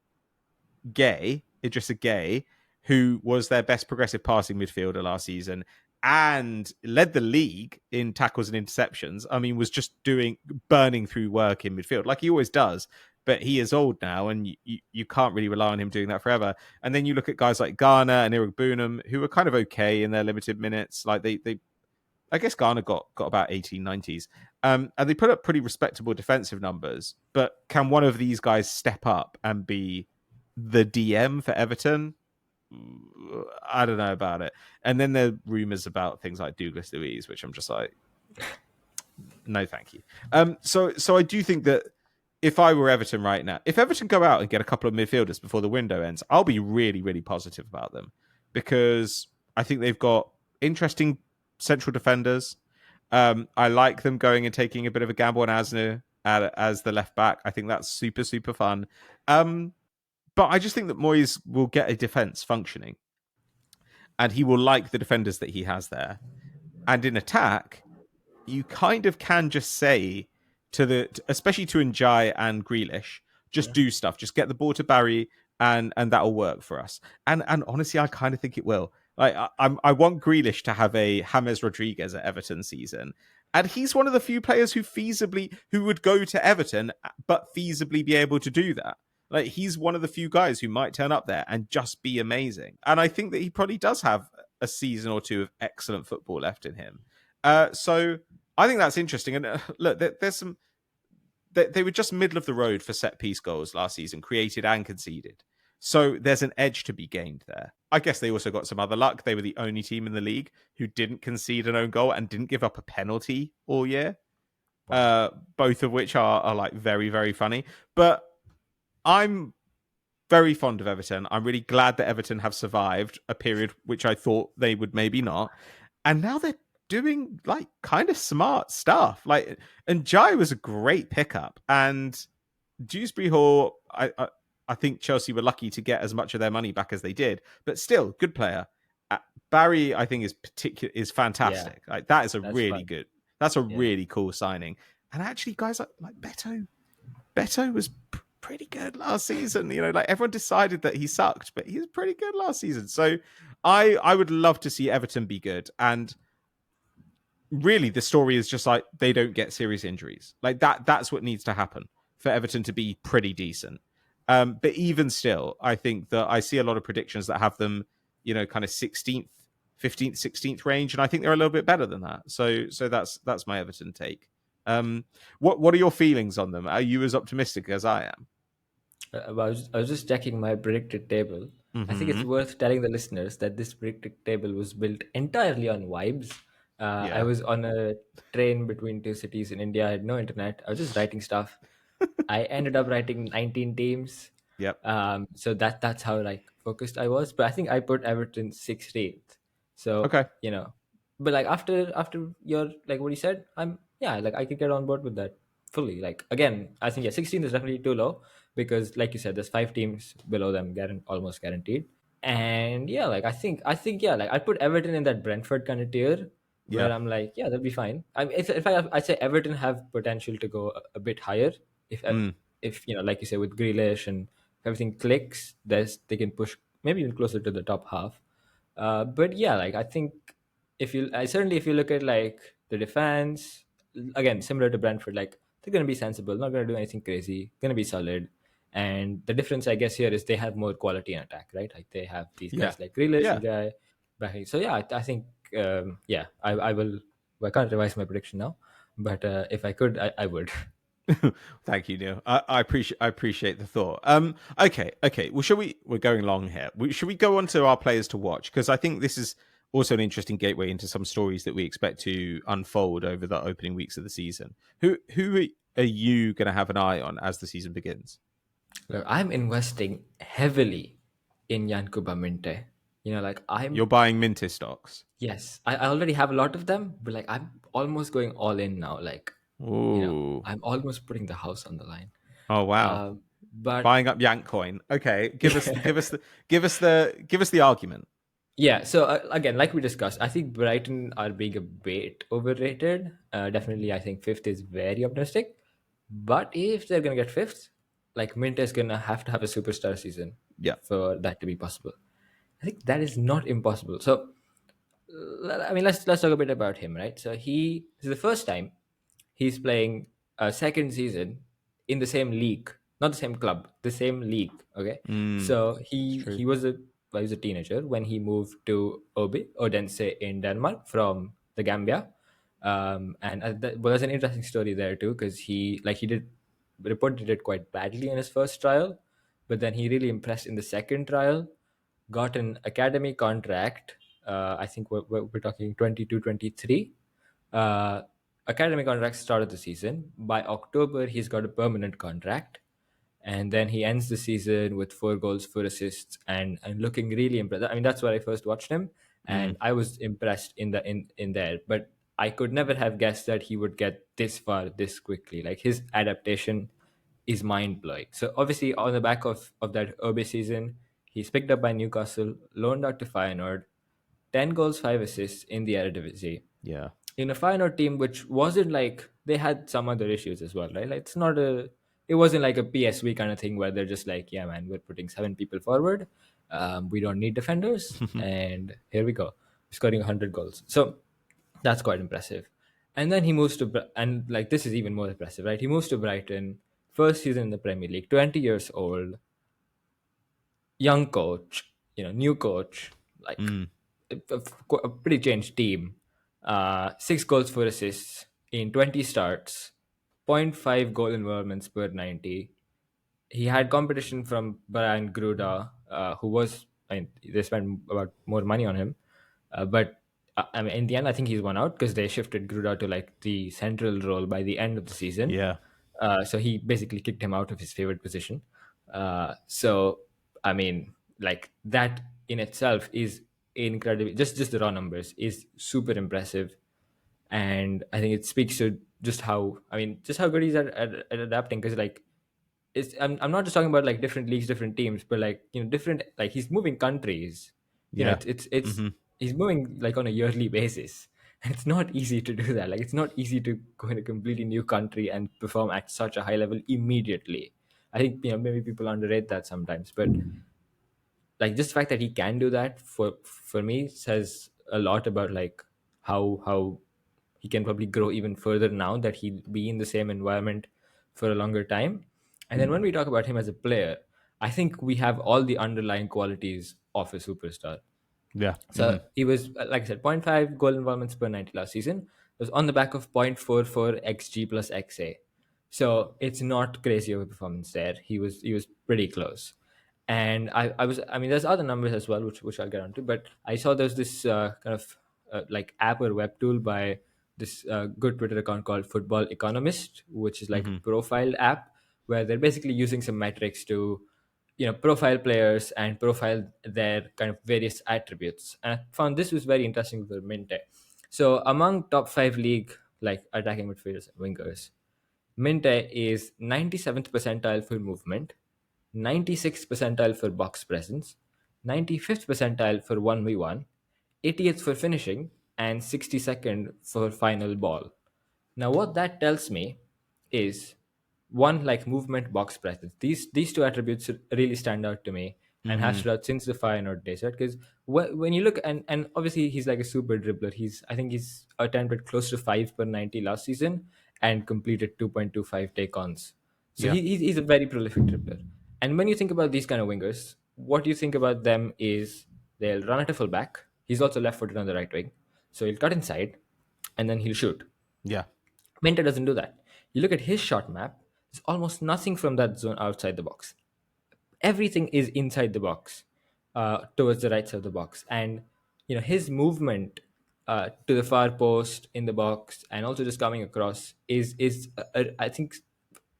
Idrissa Gueye, who was their best progressive passing midfielder last season and led the league in tackles and interceptions. I mean, was just burning through work in midfield like he always does. But he is old now, and you can't really rely on him doing that forever. And then you look at guys like Garner and Eric Boonham, who are kind of okay in their limited minutes. Like they I guess Garner got about 1890s. And they put up pretty respectable defensive numbers. But can one of these guys step up and be the DM for Everton? I don't know about it. And then there are rumors about things like Douglas Luiz, which I'm just like, no, thank you. So I do think that if I were Everton right now, if Everton go out and get a couple of midfielders before the window ends, I'll be really, really positive about them because I think they've got interesting central defenders. I like them going and taking a bit of a gamble on Asner as the left back. I think that's super, super fun. But I just think that Moyes will get a defense functioning and he will like the defenders that he has there. And in attack, you kind of can just say especially to Njai and Grealish, just do stuff, just get the ball to Barry, and that'll work for us. And honestly, I kind of think it will. Like I want Grealish to have a James Rodriguez at Everton season, and he's one of the few players who would go to Everton, but feasibly be able to do that. Like he's one of the few guys who might turn up there and just be amazing. And I think that he probably does have a season or two of excellent football left in him. So I think that's interesting. And look, there's some. They were just middle of the road for set piece goals last season, created and conceded. So there's an edge to be gained there. I guess they also got some other luck. They were the only team in the league who didn't concede an own goal and didn't give up a penalty all year. Wow. Both of which are like very, very funny. But I'm very fond of Everton. I'm really glad that Everton have survived a period which I thought they would maybe not. And now they're doing like kind of smart stuff. Like, and Jai was a great pickup. And Dewsbury Hall, I think Chelsea were lucky to get as much of their money back as they did, but still, good player. Barry, I think, is Yeah, fantastic. Like that is a that's really fun. good. That's a Yeah. really cool signing. And actually, guys like Beto was pretty good last season. You know, like everyone decided that he sucked, but he was pretty good last season. So I would love to see Everton be good. And really the story is just like they don't get serious injuries. Like that's what needs to happen for Everton to be pretty decent. But even still, I think that I see a lot of predictions that have them, you know, kind of 16th, 15th, 16th range, and I think they're a little bit better than that. So that's my Everton take. What are your feelings on them? Are you as optimistic as I am? I was just checking my predicted table. I think it's Mm-hmm. worth telling the listeners that this predicted table was built entirely on vibes. I Yeah. was on a train between two cities in India. I had no internet. I was just writing stuff. I ended up writing 19 teams. Yep. So that's how like focused I was. But I think I put Everton 16th. So Okay. but like after your like what you said, I'm yeah like I could get on board with that fully. Like again, I think yeah 16th is definitely too low because like you said, there's five teams below them, almost guaranteed. And yeah, like I think yeah, like I put Everton in that Brentford kind of tier Yeah. where I'm like, yeah, that'll be fine. If I say Everton have potential to go a bit higher Mm. if like you say with Grealish and if everything clicks, they can push maybe even closer to the top half. But yeah, like I think if you look at like the defense again, similar to Brentford, like they're gonna be sensible, not gonna do anything crazy, gonna be solid. And the difference, I guess, here is they have more quality in attack, right? Like they have these Yeah. guys like Grealish Yeah. and Guy backing. So yeah, I think yeah, I will. Well, I can't revise my prediction now, but if I could, I would. Thank you, Neil. I appreciate the thought. Okay. Well, we're going long here. Should we go on to our players to watch? Because I think this is also an interesting gateway into some stories that we expect to unfold over the opening weeks of the season. Who are you going to have an eye on as the season begins? Look, I'm investing heavily in Yankuba Minteh. Like You're buying Minty stocks. yes, I already have a lot of them, but like I'm almost going all in now. Like, Ooh. I'm almost putting the house on the line. Oh wow. Um, but Buying up Yank coin. Okay. Give us the argument. yeah, so again, like we discussed, I think Brighton are being a bit overrated. Definitely, I think fifth is very optimistic. But if they're gonna get fifth, like Mint is gonna have to have a superstar season Yeah. for that to be possible. I think that is not impossible. So, I mean, let's talk a bit about him, right? So this is the first time he's playing a second season in the same league, not the same club, the same league. Okay, Mm, so it's he true. he was a teenager when he moved to Odense in Denmark from the Gambia, and there's an interesting story there too because he did reported it quite badly in his first trial, but then he really impressed in the second trial, got an academy contract. I think we're talking 22, 23. Uh, Academy contract started the season. By October, he's got a permanent contract. And then he ends the season with 4 goals, 4 assists, and looking really impressed. I mean, that's where I first watched him, Mm, and I was impressed in there. But I could never have guessed that he would get this far this quickly. Like his adaptation is mind blowing. So obviously, on the back of that Obe season, he's picked up by Newcastle, loaned out to Feyenoord, 10 goals, 5 assists in the Eredivisie yeah. in a Feyenoord team, which wasn't like they had some other issues as well, right? Like it wasn't like a PSV kind of thing where they're just like, yeah, man, we're putting 7 people forward. We don't need defenders, and here we go, scoring 100 goals. So that's quite impressive. And then he moves to and like this is even more impressive, right? He moves to Brighton, first season in the Premier League, 20 years old, young coach, new coach, like Mm, a pretty changed team. 6 goals, 4 assists in 20 starts, zero point 0.5 goal involvements per 90. he had competition from Brian Gruda, who was, I mean, they spent about more money on him, but I mean, in the end, I think he's won out because they shifted Gruda to like the central role by the end of the season. Yeah. So he basically kicked him out of his favorite position. So I mean, like that in itself is incredible. Just the raw numbers is super impressive, and I think it speaks to just how, I mean, just how good he's at adapting. Because like I'm not just talking about like different leagues, different teams, but like, different, like he's moving countries. Yeah. It's he's moving like on a yearly basis. And it's not easy to do that. Like it's not easy to go in a completely new country and perform at such a high level immediately. I think maybe people underrate that sometimes, but like just the fact that he can do that for me says a lot about like how he can probably grow even further now that he'll be in the same environment for a longer time. And then when we talk about him as a player, I think we have all the underlying qualities of a superstar. Yeah. So he was, like I said, point 0.5 goal involvements per 90 last season. It was on the back of 0.44 xg plus xa. So it's not crazy of a performance there. He was pretty close. And I mean, there's other numbers as well, which I'll get onto. But I saw there's this kind of like app or web tool by this good Twitter account called Football Economist, which is like a profile app where they're basically using some metrics to profile players and profile their kind of various attributes. And I found this was very interesting for Minte. So among top five league like attacking midfielders and wingers, Minte is 97th percentile for movement, 96th percentile for box presence, 95th percentile for 1v1, 80th for finishing, and 62nd for final ball. Now, what that tells me is one, like movement, box presence. These two attributes really stand out to me and has stood out since the Feyenoord days, right? Because when you look, and obviously he's like a super dribbler. I think he's attempted close to 5 per 90 last season and completed 2.25 take-ons. So Yeah. he's a very prolific dribbler. And when you think about these kind of wingers, what you think about them is they'll run at a full back. He's also left-footed on the right wing, so he'll cut inside and then he'll shoot. Yeah. Minter doesn't do that. You look at his shot map, there's almost nothing from that zone outside the box. Everything is inside the box, towards the right side of the box. And, his movement to the far post in the box and also just coming across is I think,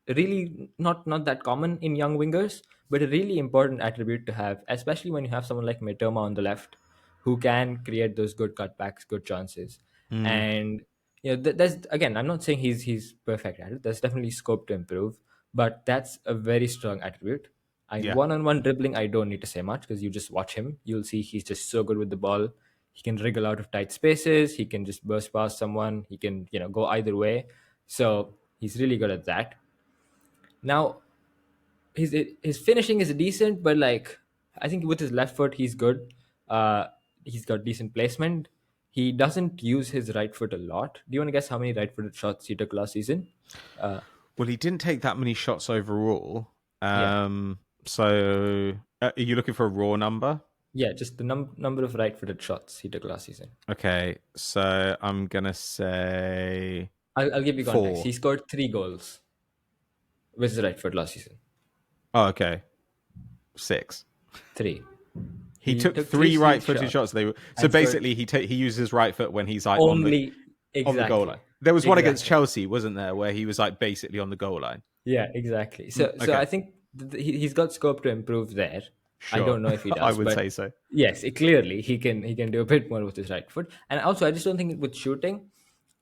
really not that common in young wingers, but a really important attribute to have, especially when you have someone like Mitoma on the left, who can create those good cutbacks, good chances. And there's, again, I'm not saying he's perfect at it. There's definitely scope to improve, but that's a very strong attribute. I Yeah. one-on-one dribbling, I don't need to say much because you just watch him. You'll see he's just so good with the ball. He can wriggle out of tight spaces. He can just burst past someone. He can, go either way. So he's really good at that. Now, his finishing is decent, but like I think with his left foot, he's good. Uh, he's got decent placement. He doesn't use his right foot a lot. Do you want to guess how many right-footed shots he took last season? Uh, Well, he didn't take that many shots overall. yeah, So are you looking for a raw number? yeah, just the number of right-footed shots he took last season. Okay, so I'm gonna say I'll give you context. 4. He scored 3 goals with his right foot last season. Oh, okay, 6. Three. He He took took three 3 straight right-footed shots shots. So and scored basically, he uses his right foot when he's like only on the goal line. exactly, There was one against exactly. Chelsea, wasn't there, where he was like basically on the goal line. Yeah, exactly. So Okay, I think he's got scope to improve there. I sure, don't know if he I does, would but say so. yes, clearly he can do a bit more with his right foot. And also, I just don't think with shooting,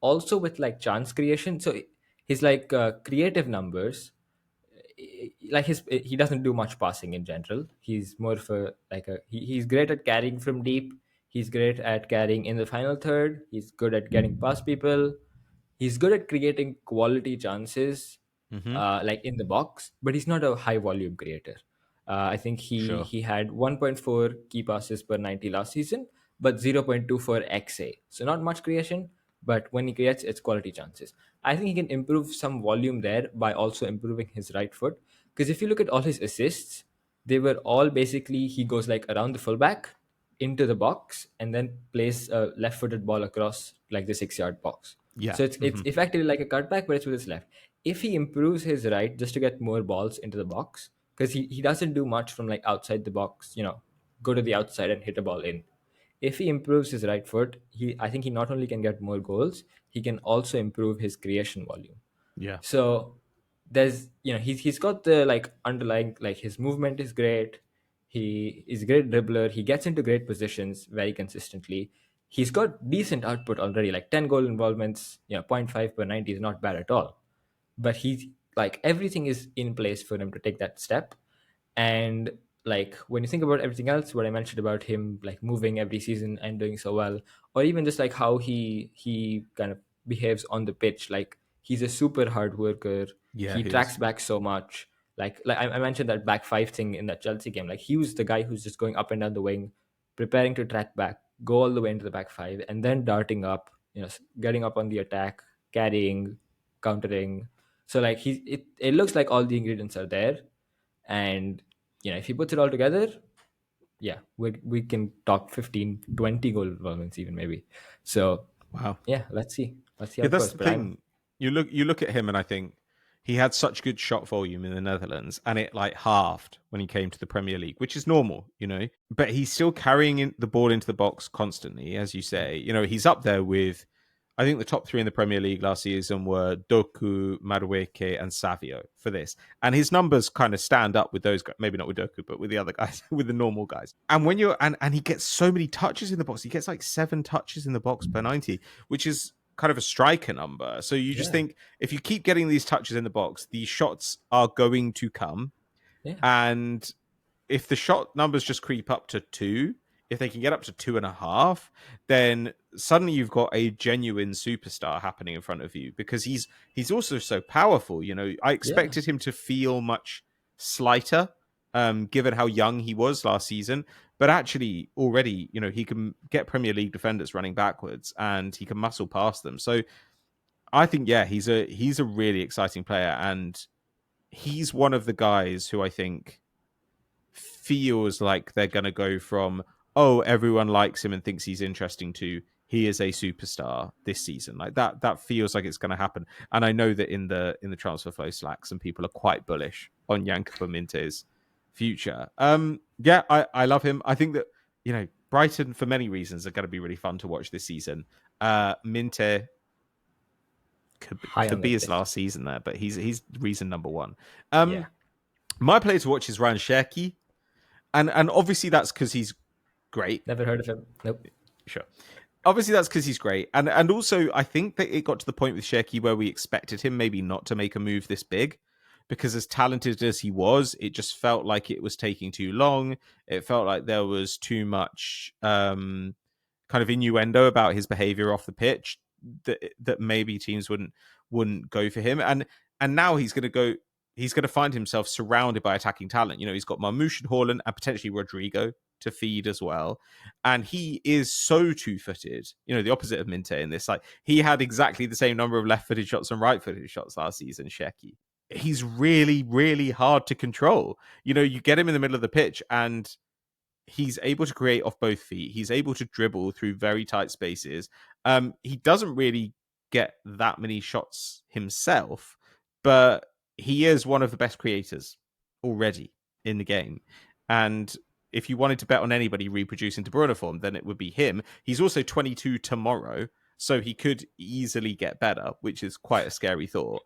also with like chance creation. So his like creative numbers, like he doesn't do much passing in general. He's more of a like a he's great at carrying from deep. He's great at carrying in the final third. He's good at getting past people. He's good at creating quality chances, Hmm. like in the box, but he's not a high volume creator. I think he Sure. he had 1.4 key passes per 90 last season, but 0.24 XA. So not much creation, but when he creates, it's quality chances. I think he can improve some volume there by also improving his right foot. Because if you look at all his assists, they were all basically he goes like around the fullback into the box and then plays a left-footed ball across like the 6-yard box. Yeah. So it's Hmm. effectively like a cutback, but it's with his left. If he improves his right just to get more balls into the box, because he doesn't do much from like outside the box, go to the outside and hit a ball in. If he improves his right foot, I think he not only can get more goals, he can also improve his creation volume. Yeah. So there's he's got the like underlying, like his movement is great. He is a great dribbler. He gets into great positions very consistently. He's got decent output already, like 10 goal involvements, zero point 0.5 per 90 is not bad at all. But he's like, everything is in place for him to take that step. And like, when you think about everything else, what I mentioned about him like moving every season and doing so well, or even just like how he kind of behaves on the pitch, like he's a super hard worker. Yeah, He he is. tracks back so much. Like I mentioned that back five thing in that Chelsea game. Like, he was the guy who's just going up and down the wing, preparing to track back, go all the way into the back five, and then darting up, getting up on the attack, carrying, countering. So like, it looks like all the ingredients are there. And if he puts it all together, yeah, we can talk 15, 20 goal involvements even, maybe. So Wow. yeah, let's see how Yeah, it that's goes. the But I'm thing. You look at him, and I think he had such good shot volume in the Netherlands, and it like halved when he came to the Premier League, which is normal. But he's still carrying the ball into the box constantly, as you say. He's up there with, I think the top three in the Premier League last season were Doku, Madueke, and Savio for this. And his numbers kind of stand up with those guys, maybe not with Doku, but with the other guys, with the normal guys. And when and he gets so many touches in the box, he gets like 7 touches in the box per 90, which is kind of a striker number. So you just yeah, think, if you keep getting these touches in the box, these shots are going to come. yeah, And if the shot numbers just creep up to 2, if they can get up to 2.5, then suddenly you've got a genuine superstar happening in front of you, because he's also so powerful. I yeah, expected him to feel much slighter, given how young he was last season. But actually, already, he can get Premier League defenders running backwards, and he can muscle past them. So I think, yeah, he's a really exciting player, and he's one of the guys who I think feels like they're going to go from, oh, everyone likes him and thinks he's interesting, to he is a superstar this season. Like that feels like it's going to happen. And I know that in the transfer flow Slack, some people are quite bullish on Yankuba Minteh's future. Yeah, I love him. I think that Brighton, for many reasons, are going to be really fun to watch this season. Minteh could be, high could on be that his list. last season there, but he's reason number one. Yeah, My player to watch is Rayan Cherki, and obviously that's because he's great. never heard of him. Nope. Sure. Obviously that's because he's great. And also I think that it got to the point with Cherki where we expected him maybe not to make a move this big, because as talented as he was, it just felt like it was taking too long. It felt like there was too much kind of innuendo about his behavior off the pitch, that maybe teams wouldn't go for him. And now he's going to find himself surrounded by attacking talent. He's got Marmoush and Haaland and potentially Rodrigo to feed as well. And he is so two-footed, the opposite of Minteh in this. Like, he had exactly the same number of left-footed shots and right-footed shots last season, Cherki. He's really, really hard to control. You get him in the middle of the pitch, and he's able to create off both feet. He's able to dribble through very tight spaces. He doesn't really get that many shots himself, but he is one of the best creators already in the game. And if you wanted to bet on anybody reproducing De Bruyne form, then it would be him. He's also 22 tomorrow, so he could easily get better, which is quite a scary thought.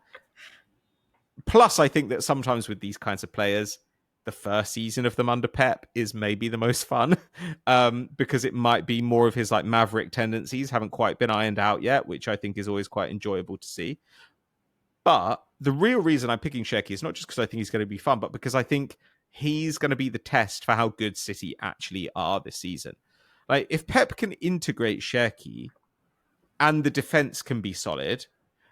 Plus, I think that sometimes with these kinds of players, the first season of them under Pep is maybe the most fun, because it might be more of his like maverick tendencies haven't quite been ironed out yet, which I think is always quite enjoyable to see. But the real reason I'm picking Cherki is not just because I think he's going to be fun, but because I think he's going to be the test for how good City actually are this season. Like, if Pep can integrate Cherki and the defense can be solid,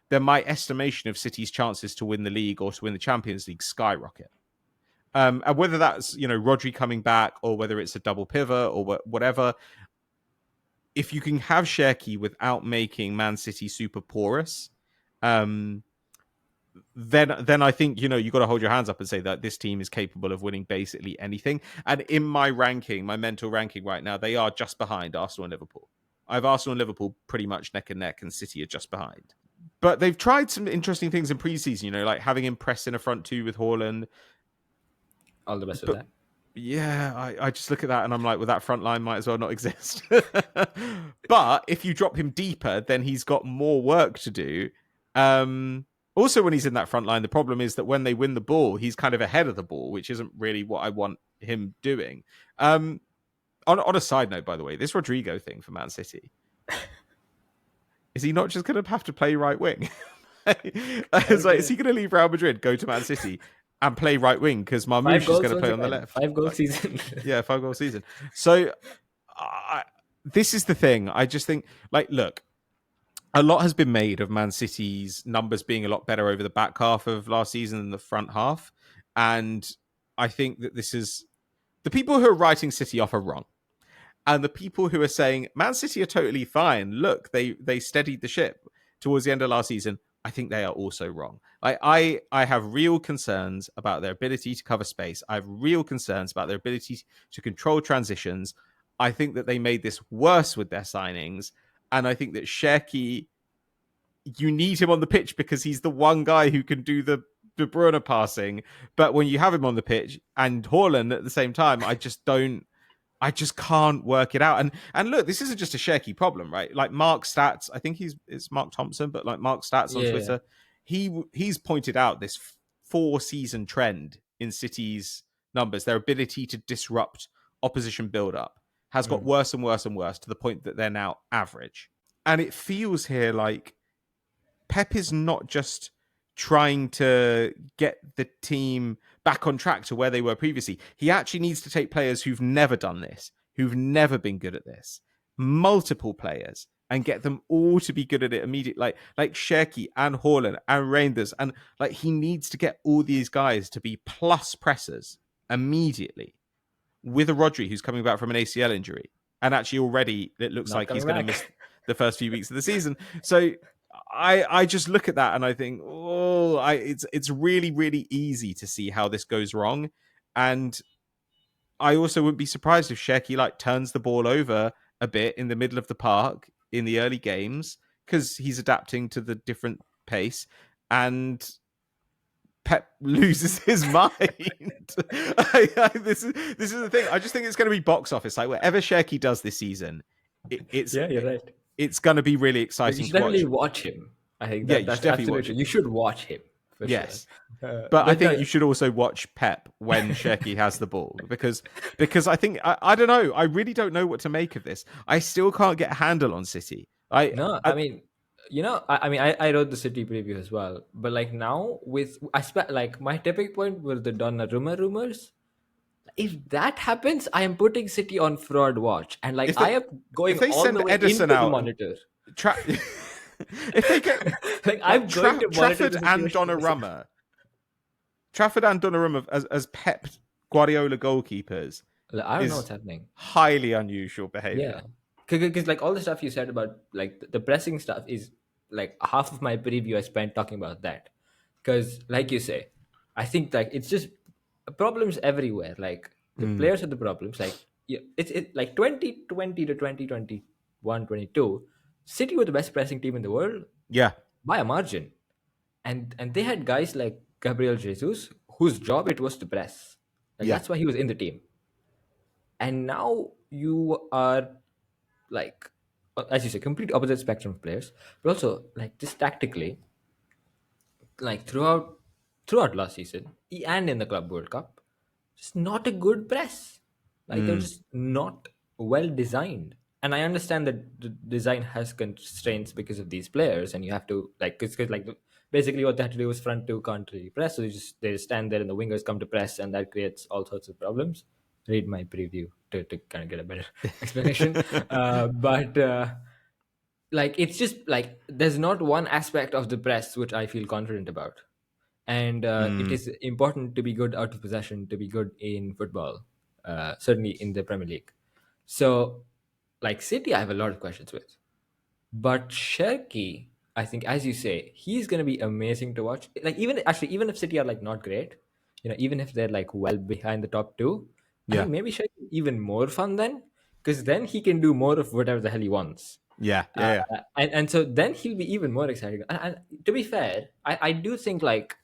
then my estimation of City's chances to win the league or to win the Champions League skyrocket. And whether that's, Rodri coming back, or whether it's a double pivot or whatever, if you can have Cherki without making Man City super porous, then I think, you got to hold your hands up and say that this team is capable of winning basically anything. And in my ranking, my mental ranking right now, they are just behind Arsenal and Liverpool. I have Arsenal and Liverpool pretty much neck and neck, and City are just behind. But they've tried some interesting things in preseason, like having him press in a front two with Haaland. all the best with But that. yeah, I just look at that and I'm like, well, that front line might as well not exist. But if you drop him deeper, then he's got more work to do. Also, when he's in that front line, the problem is that when they win the ball, he's kind of ahead of the ball, which isn't really what I want him doing. On a side note, by the way, this Rodrigo thing for Man City, is he not just going to have to play right wing? It's like, is he going to leave Real Madrid, go to Man City, and play right wing because Five Marmoush is goals going to once play on the again. left? 5 goal season. Yeah, 5 goal season. So this is the thing. I just think, like, look, a lot has been made of Man City's numbers being a lot better over the back half of last season than the front half. And I think that this is the people who are writing City off are wrong. And the people who are saying Man City are totally fine, look, they steadied the ship towards the end of last season, I think they are also wrong. I have real concerns about their ability to cover space. I have real concerns about their ability to control transitions. I think that they made this worse with their signings. And I think that Cherki, you need him on the pitch because he's the one guy who can do the De Bruyne passing. But when you have him on the pitch and Haaland at the same time, I just can't work it out. And look, this isn't just a Cherki problem, right? Like Mark Stats, I think it's Mark Thompson, but like Mark Stats on Yeah. Twitter, he's pointed out this 4-season trend in City's numbers. Their ability to disrupt opposition build-up has got worse and worse and worse to the point that they're now average. And it feels here like Pep is not just trying to get the team back on track to where they were previously. He actually needs to take players who've never done this, who've never been good at this, multiple players, and get them all to be good at it immediately. Like Cherki and Haaland and Reinders. And like he needs to get all these guys to be plus pressers immediately with a Rodri who's coming back from an ACL injury. And actually already it looks Not like he's coming going to back. miss the first few weeks of the season. So I just look at that and I think, it's really, really easy to see how this goes wrong. And I also wouldn't be surprised if Cherki like turns the ball over a bit in the middle of the park in the early games because he's adapting to the different pace and Pep loses his mind. This is the thing. I just think it's going to be box office. Like whatever Cherki does this season, Yeah, you're right. it's going to be really Like, you exciting should to watch. definitely watch him. I think Yeah, you should that's definitely watch absolutely. him. You should watch him for sure. Yes. But I But think you should also watch Pep when Cherki has the ball because I think I don't know. I really don't know what to make of this. I still can't get a handle on City. no, I mean, I wrote the City preview as well. But like now with like my tipping point were the Donnarumma rumors. If that happens, I am putting City on fraud watch, and like if I they am if going they all the send way Edison into the out and monitor. if they get Like like I'm going to monitor Trafford the and situation. Donnarumma as Pep Guardiola goalkeepers Like, I don't know is what's happening. highly unusual behavior. Yeah, because like all the stuff you said about like the pressing stuff is like half of my preview I spent talking about that. Because like you say, I think like it's just problems everywhere. Like the Mm. players are the problems. Like yeah, it's like 2020 to 2021, 22. City were the best pressing team in the world Yeah, by a margin, and they had guys like Gabriel Jesus whose job it was to press. Like yeah, that's why he was in the team. And now you are like as you say complete opposite spectrum of players, but also like just tactically, like throughout last season and in the Club World Cup, just not a good press. Like they're mm. just not well designed. And I understand that the design has constraints because of these players, and you have to like because like basically what they had to do was front two can't really press, so they just stand there and the wingers come to press, and that creates all sorts of problems. Read my preview to kind of get a better explanation. But like it's just like there's not one aspect of the press which I feel confident about, and it Mm. is important to be good out of possession to be good in football, certainly in the Premier League. So like City I have a lot of questions with, but Cherki, I think as you say, he's going to be amazing to watch. Like even if City are like not great, even if they're like well behind the top two, I Yeah, think maybe Cherki even more fun then, because then he can do more of whatever the hell he wants. yeah, uh, yeah, and so then he'll be even more exciting. And to be fair, I do think like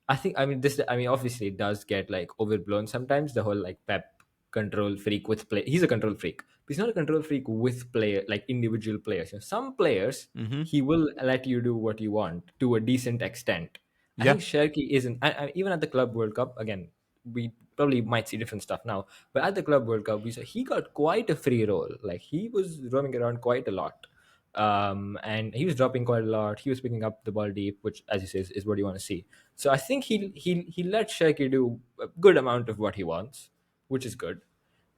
I think, I mean, this, I mean, obviously it does get like overblown sometimes. The whole like Pep control freak with play. He's a control freak, but he's not a control freak with player, like individual players. You know, some players, Mm-hmm. he will let you do what you want to a decent extent. I Yeah. think Cherki isn't, even at the Club World Cup, again, we probably might see different stuff now, but at the Club World Cup, we saw he got quite a free role. Like he was roaming around quite a lot. And he was dropping quite a lot. He was picking up the ball deep, which, as you say, is what you want to see. So I think he let Shaky do a good amount of what he wants, which is good.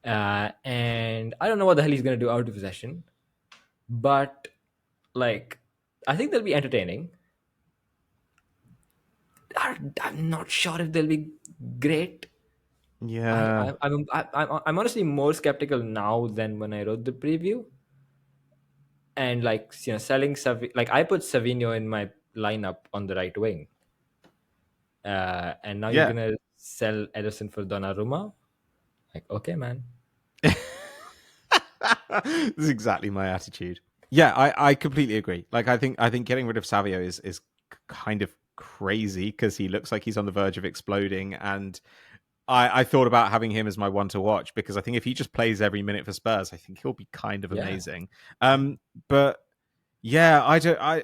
And I don't know what the hell he's going to do out of possession, but like I think they'll be entertaining. I'm not sure if they'll be great. Yeah. I'm honestly more skeptical now than when I wrote the preview. And like, you know, selling like I put Savino in my lineup on the right wing, and now you're Yeah. gonna sell Edison for Donnarumma. Like, okay, man. This is exactly my attitude. Yeah, I completely agree. Like I think getting rid of Savio is kind of crazy because he looks like he's on the verge of exploding. And I thought about having him as my one to watch because I think if he just plays every minute for Spurs, I think he'll be kind of Yeah, amazing. yeah. But yeah,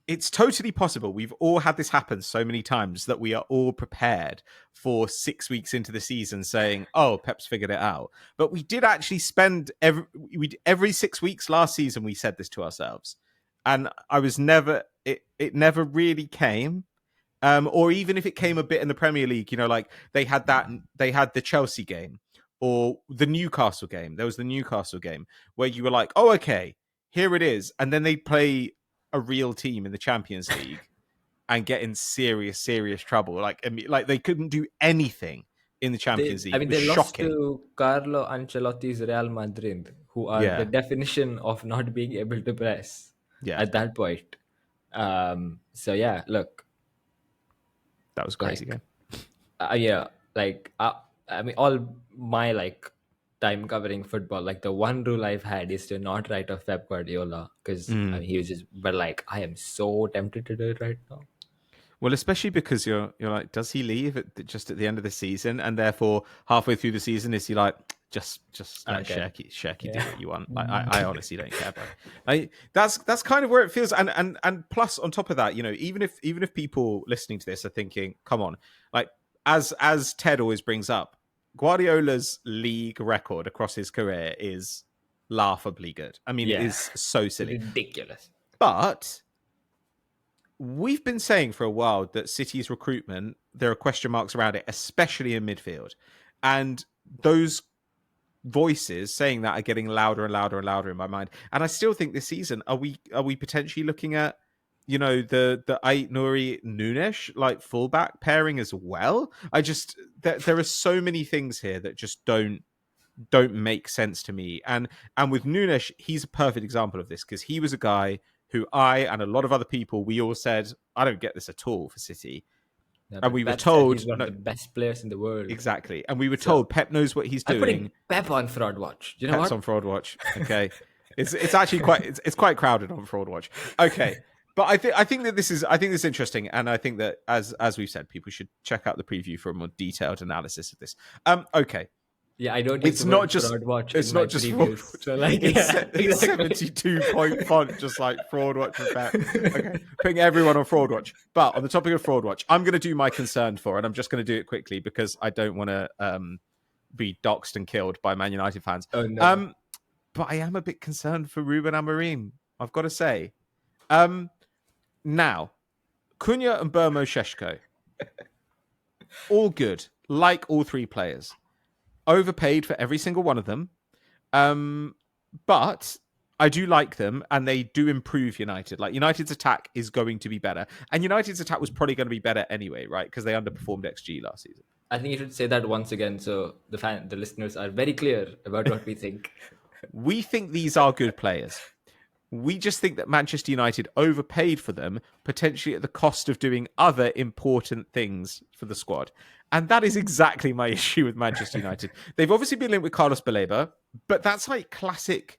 it's totally possible. We've all had this happen so many times that we are all prepared for 6 weeks into the season saying, "Oh, Pep's figured it out." But we did actually spend every 6 weeks last season. We said this to ourselves, and I was never it never really came. Or even if it came a bit in the Premier League, like they had the Chelsea game or the Newcastle game. There was the Newcastle game where you were like, "Oh, okay, here it is," and then they play a real team in the Champions League and get in serious, serious trouble. Like they couldn't do anything in the Champions I League. It mean, was they lost shocking. to Carlo Ancelotti's Real Madrid, who are the Yeah, definition of not being able to press yeah, at that point. So yeah, look, that was a crazy like, game. yeah, like I mean, all my like time covering football, like the one rule I've had is to not write off Pep Guardiola because I Mm. mean he was just, but like I am so tempted to do it right now. Well, especially because you're like, does he leave just at the end of the season, and therefore halfway through the season is he like, just let Okay, Cherki do yeah. what you want? Like, I honestly don't care, bro. That's kind of where it feels, and plus on top of that, even if people listening to this are thinking, come on, like as Ted always brings up, Guardiola's league record across his career is laughably good. I mean, it Yeah, is so silly, ridiculous. but we've been saying for a while that City's recruitment, there are question marks around it, especially in midfield. And those voices saying that are getting louder and louder and louder in my mind. And I still think this season, are we potentially looking at, the Ait Nuri Nunes like fullback pairing as well? There are so many things here that just don't make sense to me. And with Nunes, he's a perfect example of this because he was a guy who I and a lot of other people, we all said, I don't get this at all for City. Yeah, And but we were Pep said told, he's one of no, the best players in the world. exactly. And we were So told Pep knows what he's I'm putting doing. Pep on fraud watch. Do you know Pep's what? on Fraud Watch. Okay. It's actually it's quite crowded on Fraud Watch. Okay. But I think this is interesting, and I think that as we've said, people should check out the preview for a more detailed analysis of this. Okay, Yeah, I don't use it's the not word just fraud watch it's in my not just fraud previews. watch. So like, It's yeah, it's exactly. 72-point font, just like fraud watch for Pep. Okay, putting everyone on fraud watch. But on the topic of fraud watch, I'm going to do my concern for, and I'm just going to do it quickly because I don't want to be doxxed and killed by Man United fans. Oh no. But I am a bit concerned for Ruben Amorim. I've got to say. Now, Cunha and Burmo Sheshko, all good, like all three players. Overpaid for every single one of them. But I do like them, and they do improve United. Like United's attack is going to be better, and United's attack was probably going to be better anyway, right? Because they underperformed XG last season. I think you should say that once again, so the listeners are very clear about what we think. We think these are good players. We just think that Manchester United overpaid for them, potentially at the cost of doing other important things for the squad. And that is exactly my issue with Manchester United. They've obviously been linked with Carlos Baleba, but that's like classic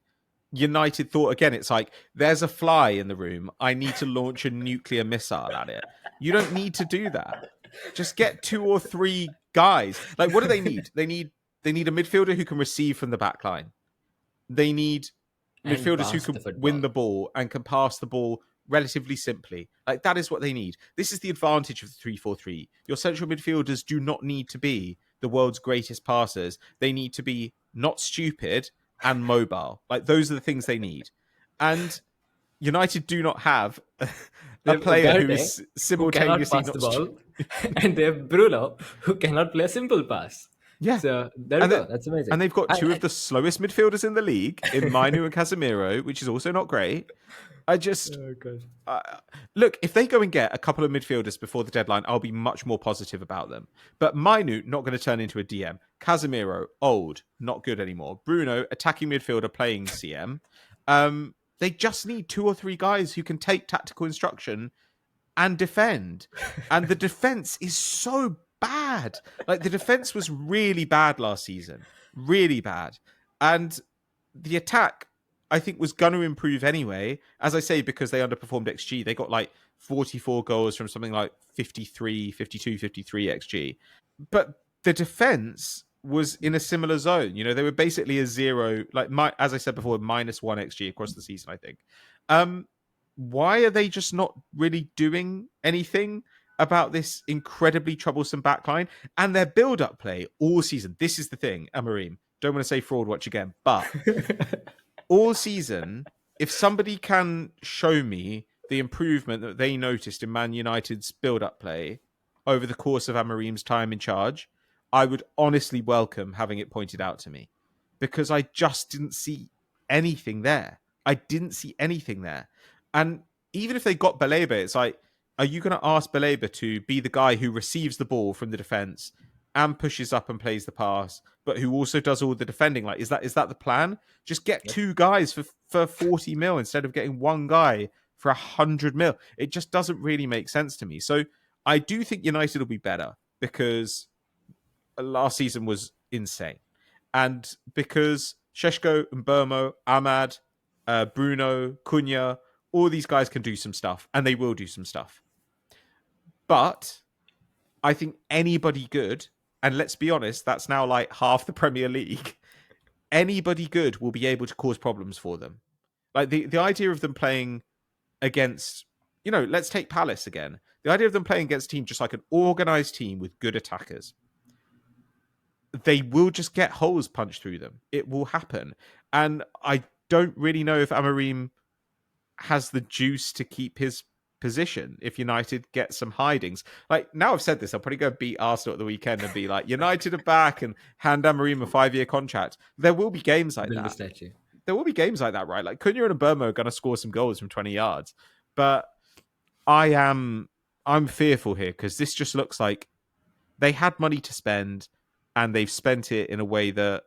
United thought again, it's like, there's a fly in the room. I need to launch a nuclear missile at it. You don't need to do that. Just get 2 or 3 guys. Like, what do they need? They need a midfielder who can receive from the back line. They need and midfielders who pass the can win football. the ball and can pass the ball relatively simply. Like, that is what they need. This is the advantage of the 3-4-3. Your central midfielders do not need to be the world's greatest passers. They need to be not stupid and mobile. Like, those are the things they need. And United do not have They a have player who Ugarte, is who cannot simultaneously pass not the stupid. ball, and they have Bruno, who cannot play a simple pass. Yeah. So there we And, go. That's amazing. and they've got two of I, the slowest midfielders in the league in Mainu and Casemiro, which is also not great. I just oh god. look, if they go and get a couple of midfielders before the deadline, I'll be much more positive about them. But Mainu, not going to turn into a DM. Casemiro, old, not good anymore. Bruno, attacking midfielder playing CM. They just need 2 or 3 guys who can take tactical instruction and defend. And the defense is so bad. Like, the defense was really bad last season. Really bad. And the attack, I think, was going to improve anyway. As I say, because they underperformed XG. They got like 44 goals from something like 53, 52, 53 XG. But the defense was in a similar zone. You know, they were basically a zero, like as I said before, -1 XG across the season, I think. Why are they just not really doing anything about this incredibly troublesome backline and their build-up play all season? This is the thing, Amorim. Don't want to say fraud watch again, but all season, if somebody can show me the improvement that they noticed in Man United's build-up play over the course of Amorim's time in charge, I would honestly welcome having it pointed out to me, because I just didn't see anything there. I didn't see anything there. And even if they got Baleba, it's like, are you going to ask Baleba to be the guy who receives the ball from the defense and pushes up and plays the pass, but who also does all the defending? Like, is that the plan? Just get Yep. 2 guys for 40 mil instead of getting 1 guy for 100 mil. It just doesn't really make sense to me. So I do think United will be better, because last season was insane. And because Sheshko, Mbermo, Ahmad, Bruno, Cunha, all these guys can do some stuff, and they will do some stuff. But I think anybody good, and let's be honest, that's now like half the Premier League, anybody good will be able to cause problems for them. Like, the idea of them playing against, let's take Palace again. The idea of them playing against a team just like an organized team with good attackers, they will just get holes punched through them. It will happen. And I don't really know if Amorim has the juice to keep his position if United get some hidings. Like, now I've said this, I'll probably go beat Arsenal at the weekend and be like, United are back, and hand Amorim a 5-year contract. There will be games like Build a that. statue. There will be games like that, right? Like, Cunha and Burmo are going to score some goals from 20 yards. But I'm fearful here, because this just looks like they had money to spend and they've spent it in a way that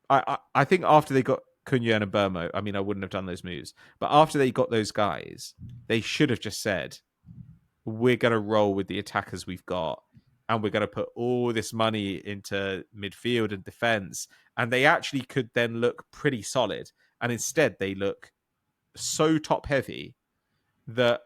I think after they got Cunha and Burmo, I mean, I wouldn't have done those moves, but after they got those guys, they should have just said, we're going to roll with the attackers we've got, and we're going to put all this money into midfield and defense, and they actually could then look pretty solid. And instead, they look so top heavy that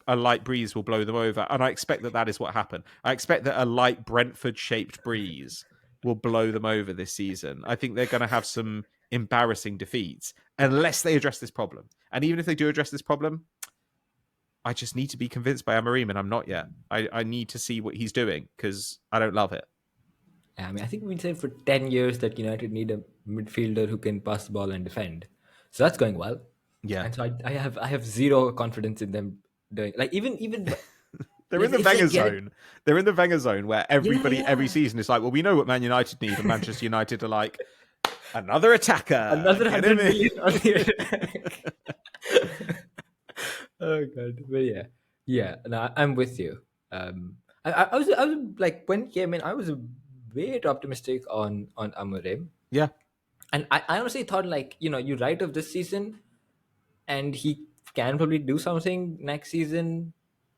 a light breeze will blow them over. And I expect that is what happened. I expect that a light Brentford-shaped breeze will blow them over this season. I think they're going to have some embarrassing defeats unless they address this problem. And even if they do address this problem, I just need to be convinced by Amorim, and I'm not yet. I need to see what he's doing, because I don't love it. I mean, I think we've been saying for 10 years that United need a midfielder who can pass the ball and defend. So that's going well. Yeah. And so I have zero confidence in them doing, like, even They're in if, the if they Wenger get it. zone. They're in the Wenger zone where everybody every Yeah. season is like, well, we know what Man United need, and Manchester United are like, another attacker. Another Get 100 him in. million on the attack. Oh god, but yeah. No, I'm with you. I was like, when he came in, I was a bit optimistic on Amorim, Yeah. and I honestly thought, like, you write off this season, and he can probably do something next season,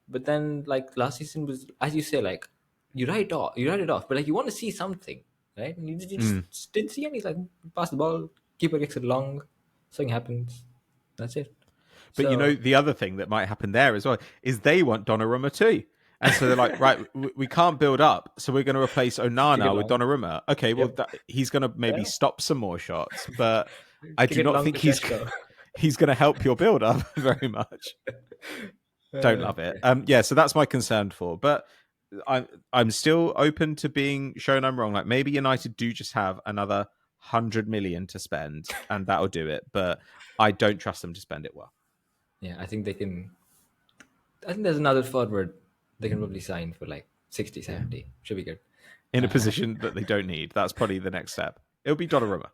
but then, like, last season was, as you say, like, you write it off, but like, you want to see something, right? And you just didn't see any, like, pass the ball, keeper gets it long. Something happens. That's it. But So the other thing that might happen there as well is they want Donnarumma too. And so they're like, right, we can't build up, so we're going to replace kick it Onana with long. Donnarumma. Okay, well, Yep. he's going to maybe Yeah. stop some more shots, but I Kick do it not long think to Sheshko. he's going to help your build up very much. Don't love it. Okay. Yeah, so that's my concern for. But I'm still open to being shown I'm wrong. Like maybe United do just have another 100 million to spend, and that'll do it. But I don't trust them to spend it well Yeah, I think they can. I think there's another forward they can probably sign for like 60, Yeah. 70. Should be good. in a position that they don't need. That's probably the next step. It'll be Donnarumma.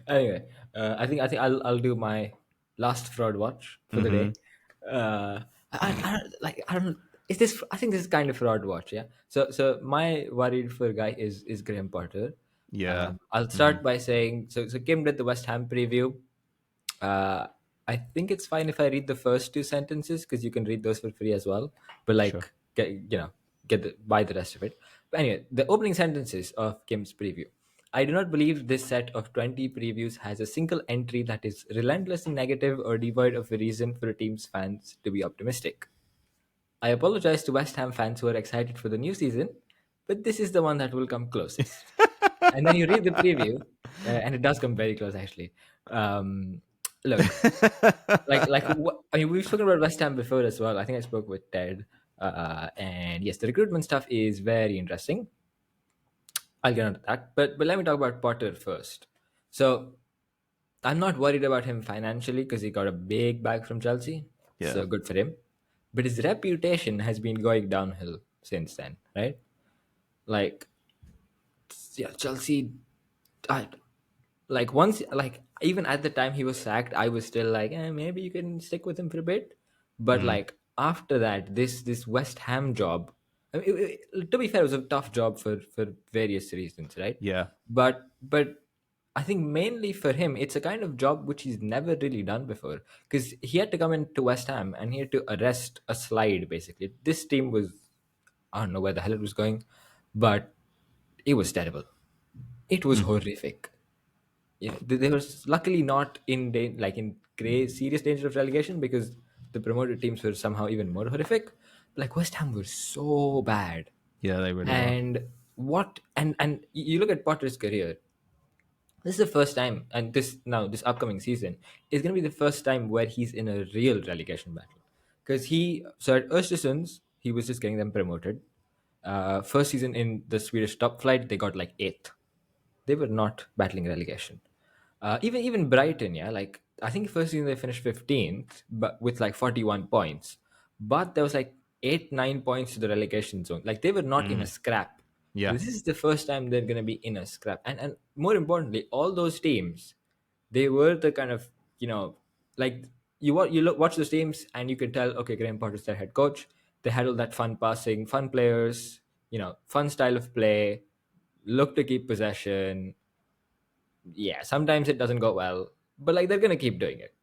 Anyway, I think I'll do my last fraud watch for the Mm-hmm. day. I don't. Is this? I think this is kind of fraud watch. Yeah. So my worried for guy is Graham Potter. Yeah. I'll Mm-hmm. start by saying so Kim did the West Ham preview. Uh, I think it's fine if I read the first two sentences because you can read those for free as well. But Sure. like, buy the rest of it. But anyway, the opening sentences of Kim's preview. I do not believe this set of 20 previews has a single entry that is relentlessly negative or devoid of a reason for a team's fans to be optimistic. I apologize to West Ham fans who are excited for the new season, but this is the one that will come closest. And then you read the preview, and it does come very close actually. Look, I mean, we've spoken about West Ham before as well. I think I spoke with Ted, and yes, the recruitment stuff is very interesting. I'll get onto that, but let me talk about Potter first. So I'm not worried about him financially because he got a big bag from Chelsea, Yeah. so good for him. But his reputation has been going downhill since then, right? Like, yeah, Chelsea. I, like once, like even at the time he was sacked, I was still like, maybe you can stick with him for a bit. But Mm. like after that, this West Ham job, I mean, to be fair, it was a tough job for various reasons, right? Yeah. But I think mainly for him, it's a kind of job which he's never really done before because he had to come into West Ham and he had to arrest a slide. Basically, this team was, I don't know where the hell it was going, but it was terrible. It was Mm. horrific. Yeah, they were luckily not in in serious danger of relegation because the promoted teams were somehow even more horrific. Like West Ham were so bad, Yeah, they really were. and and you look at Potter's career. This is the first time, and this upcoming season is going to be the first time where he's in a real relegation battle. Because at Östersunds, he was just getting them promoted. First season in the Swedish top flight, they got like eighth. They were not battling relegation. Even Brighton, yeah, like I think first season they finished 15th, but with like 41 points. But there was like 8-9 points to the relegation zone. Like they were not in a Mm. scrap. So Yeah. this is the first time they're gonna be in a scrap. And more importantly, all those teams, they were the kind of like watch those teams and you could tell, okay, Graham Potter's their head coach. They had all that fun passing, fun players, fun style of play, look to keep possession. Yeah, sometimes it doesn't go well, but like they're gonna keep doing it.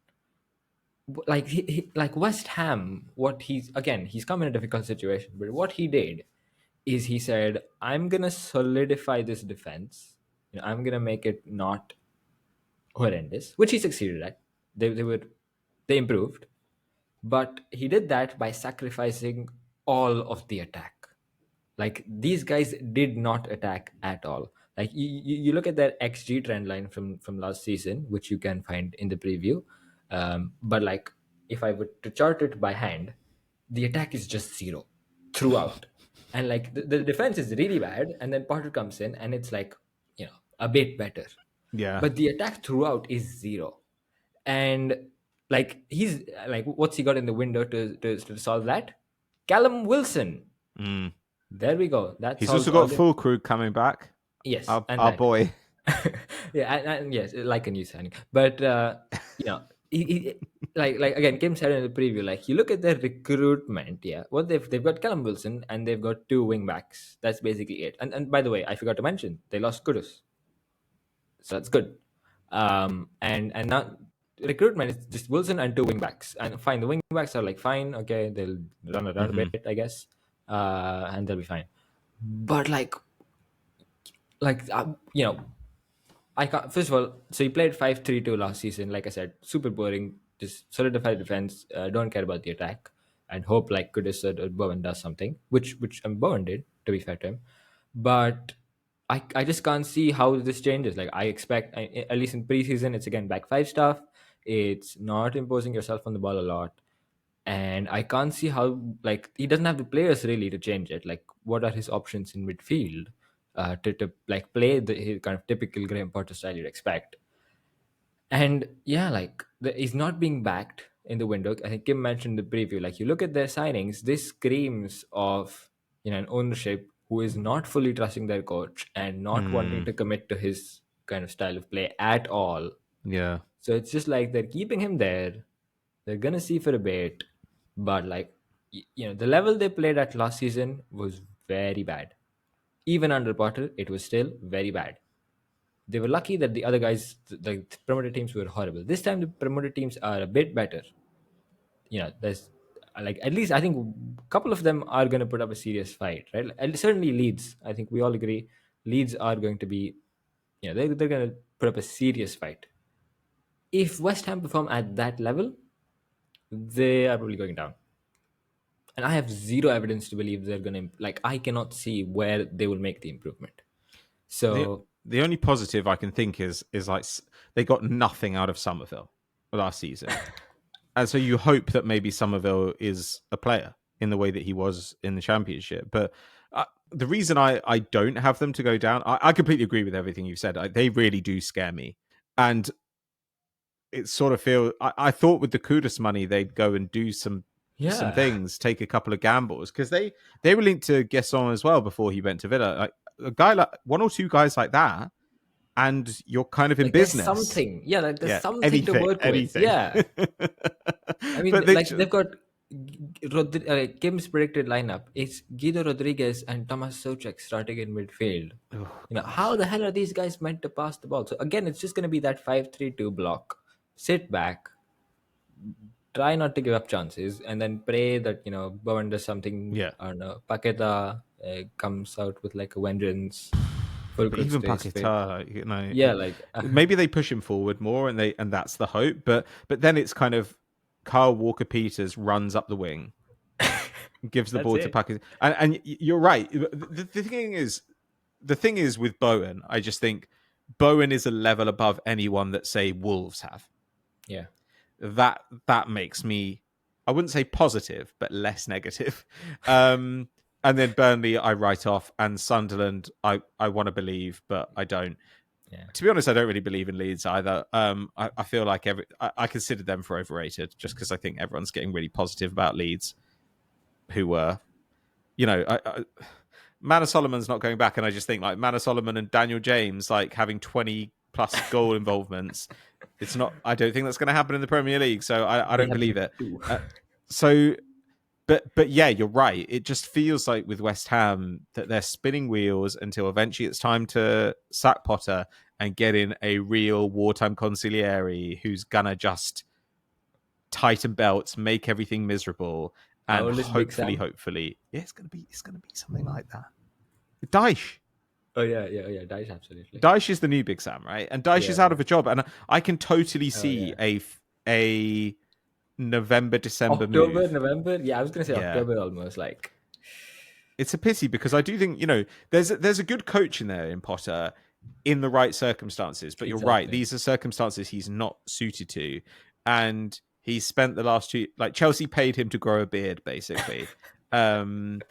Like like West Ham, what he's come in a difficult situation, but what he did is he said, I'm gonna solidify this defense. I'm gonna make it not horrendous, which he succeeded at. They improved, but he did that by sacrificing all of the attack. Like these guys did not attack at all. Like you look at their XG trend line from last season, which you can find in the preview. But like if I were to chart it by hand, the attack is just zero throughout, and like the defense is really bad, and then Potter comes in and it's like a bit better, Yeah. but the attack throughout is zero. And like he's like, what's he got in the window to solve that? Callum Wilson. Mm. There we go. That He's solves also all got the full crew coming back. yes, Our, and our that boy. yeah, and yes, like a new signing. But you know, like again, Kim said in the preview, like you look at their recruitment. Yeah, what they've got Callum Wilson and they've got two wing backs. That's basically it. And by the way, I forgot to mention they lost Kudus, so that's good. And now recruitment is just Wilson and two wing backs, and fine. The wing backs are like fine, okay, they'll run around a Mm-hmm. bit, I guess, and they'll be fine. But like I can't. First of all, so he played 5-3-2 last season. Like I said, super boring. Just solidify defense. Don't care about the attack, and hope like Kudus or Bowen does something, which Bowen did. To be fair to him, but I just can't see how this changes. Like I expect, at least in preseason, it's again back five stuff. It's not imposing yourself on the ball a lot, and I can't see how like he doesn't have the players really to change it. Like what are his options in midfield to like play the his kind of typical Graham Potter style you'd expect? And yeah, like he's not being backed in the window. I think Kim mentioned the preview. Like you look at their signings, this screams of an ownership who is not fully trusting their coach and not wanting Mm, to commit to his kind of style of play at all. yeah. So it's just like they're keeping him there. They're gonna see for a bit, but like the level they played at last season was very bad. Even under Potter, it was still very bad. They were lucky that the other guys, the promoted teams, were horrible. This time, the promoted teams are a bit better. There's like at least I think a couple of them are going to put up a serious fight, right? And certainly Leeds. I think we all agree Leeds are going to be, they're going to put up a serious fight. If West Ham perform at that level, they are probably going down. And I have zero evidence to believe they're going to, like, I cannot see where they will make the improvement. The So, the only positive I can think is like they got nothing out of Somerville last season, and so you hope that maybe Somerville is a player in the way that he was in the Championship. But the reason I don't have them to go down, I completely agree with everything you said. They really do scare me, and it sort of feel. I thought with the Kudus money they'd go and do some yeah, things, take a couple of gambles because they were linked to Gesson as well before he went to Villa. Like a guy like one or two guys like that, and you're kind of in like there's business. something. Yeah, like there's Yeah, something to anything, work with. anything. Yeah. I mean, But they like they've got Kim's predicted lineup. It's Guido Rodriguez and Thomas Soucek starting in midfield. oh How gosh, the hell are these guys meant to pass the ball? So again, it's just going to be that 5-3-2 block. Sit back, try not to give up chances, and then pray that Bowen does something. yeah. I don't know. Paqueta comes out with like a vengeance. But Fulkrug even stays fit. Paquetá, Yeah, like maybe they push him forward more, and that's the hope. But then it's kind of Kyle Walker Peters runs up the wing, gives the that's ball to it. Paquetá, and you're right. The thing is with Bowen, I just think Bowen is a level above anyone that say Wolves have. Yeah. That makes me, I wouldn't say positive, but less negative. And then Burnley I write off, and Sunderland I want to believe, but I don't. Yeah. To be honest, I don't really believe in Leeds either. I feel like I consider them for overrated just because I think everyone's getting really positive about Leeds, who were, Manor Solomon's not going back, and I just think like Manor Solomon and Daniel James like having 20 plus goal involvements. It's not. I don't think that's going to happen in the Premier League, so I Only don't happened believe in it. two. So, but yeah, you're right. It just feels like with West Ham that they're spinning wheels until eventually it's time to sack Potter and get in a real wartime consigliere who's gonna just tighten belts, make everything miserable, How and old is Big Sam? hopefully, yeah, it's gonna be something like that. Daesh. Oh yeah. Dice absolutely. Daesh is the new Big Sam, right? And Daesh is Yeah. out of a job, and I can totally Oh see yeah. a November December October, move. November. Yeah, I was gonna say Yeah, October almost. Like it's a pity because I do think there's a good coach in there in Potter in the right circumstances. But you're right; exactly. these are circumstances he's not suited to, and he's spent the last two like Chelsea paid him to grow a beard, basically. Um,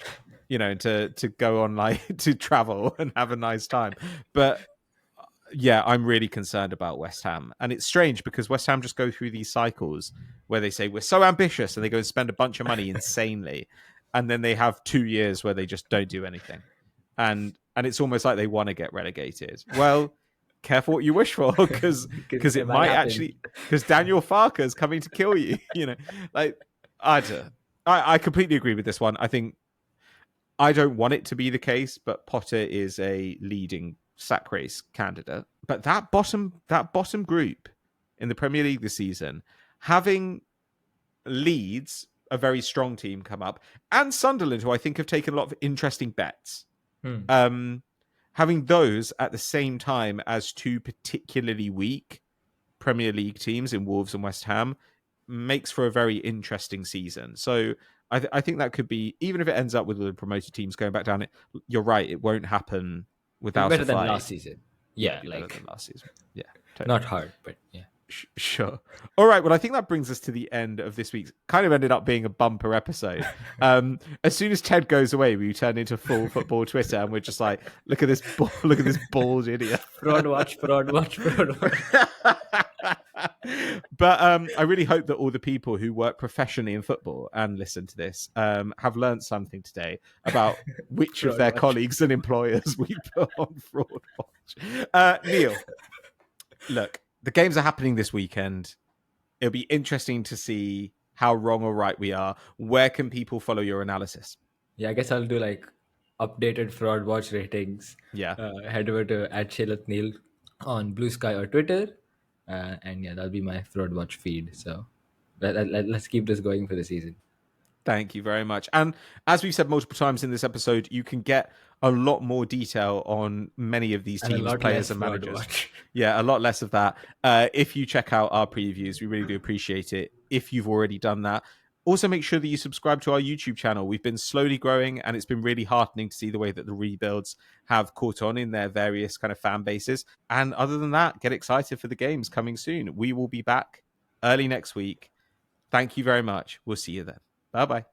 to go on like to travel and have a nice time. But yeah, I'm really concerned about West Ham. And it's strange because West Ham just go through these cycles where they say, we're so ambitious, and they go and spend a bunch of money insanely. And then they have 2 years where they just don't do anything. And it's almost like they want to get relegated. Well, careful what you wish for, because Because it it might might happen. actually, because Daniel Farker's coming to kill you. Like I, don't- I completely agree with this one. I think I don't want it to be the case, but Potter is a leading sack race candidate. But that bottom group in the Premier League this season, having Leeds, a very strong team, come up, and Sunderland, who I think have taken a lot of interesting bets. Hmm. Um, having those at the same time as two particularly weak Premier League teams in Wolves and West Ham makes for a very interesting season. So I think that could be, even if it ends up with the promoted teams going back down, you're right, it won't happen It'll be without a better than fight. last season. Yeah, Yeah, it'll be better than last season. Yeah, totally. Not hard, but yeah. Sure. All right. Well, I think that brings us to the end of this week's. Kind of ended up being a bumper episode. As soon as Ted goes away, we turn into full football Twitter, and we're just like, look at this, look at this bald idiot. Fraud watch. But I really hope that all the people who work professionally in football and listen to this have learned something today about which of their colleagues and employers we put on Fraud Watch. Neel, look. The games are happening this weekend. It'll be interesting to see how wrong or right we are. Where can people follow your analysis? Yeah, I guess I'll do like updated fraud watch ratings. Yeah. Head over to @Neel on Blue Sky or Twitter. And yeah, that'll be my fraud watch feed. So let's keep this going for the season. Thank you very much. And as we've said multiple times in this episode, you can get a lot more detail on many of these teams, players, and managers. Yeah, a lot less of that. If you check out our previews, we really do appreciate it. If you've already done that, also make sure that you subscribe to our YouTube channel. We've been slowly growing, and it's been really heartening to see the way that the rebuilds have caught on in their various kind of fan bases. And other than that, get excited for the games coming soon. We will be back early next week. Thank you very much. We'll see you then. Bye-bye.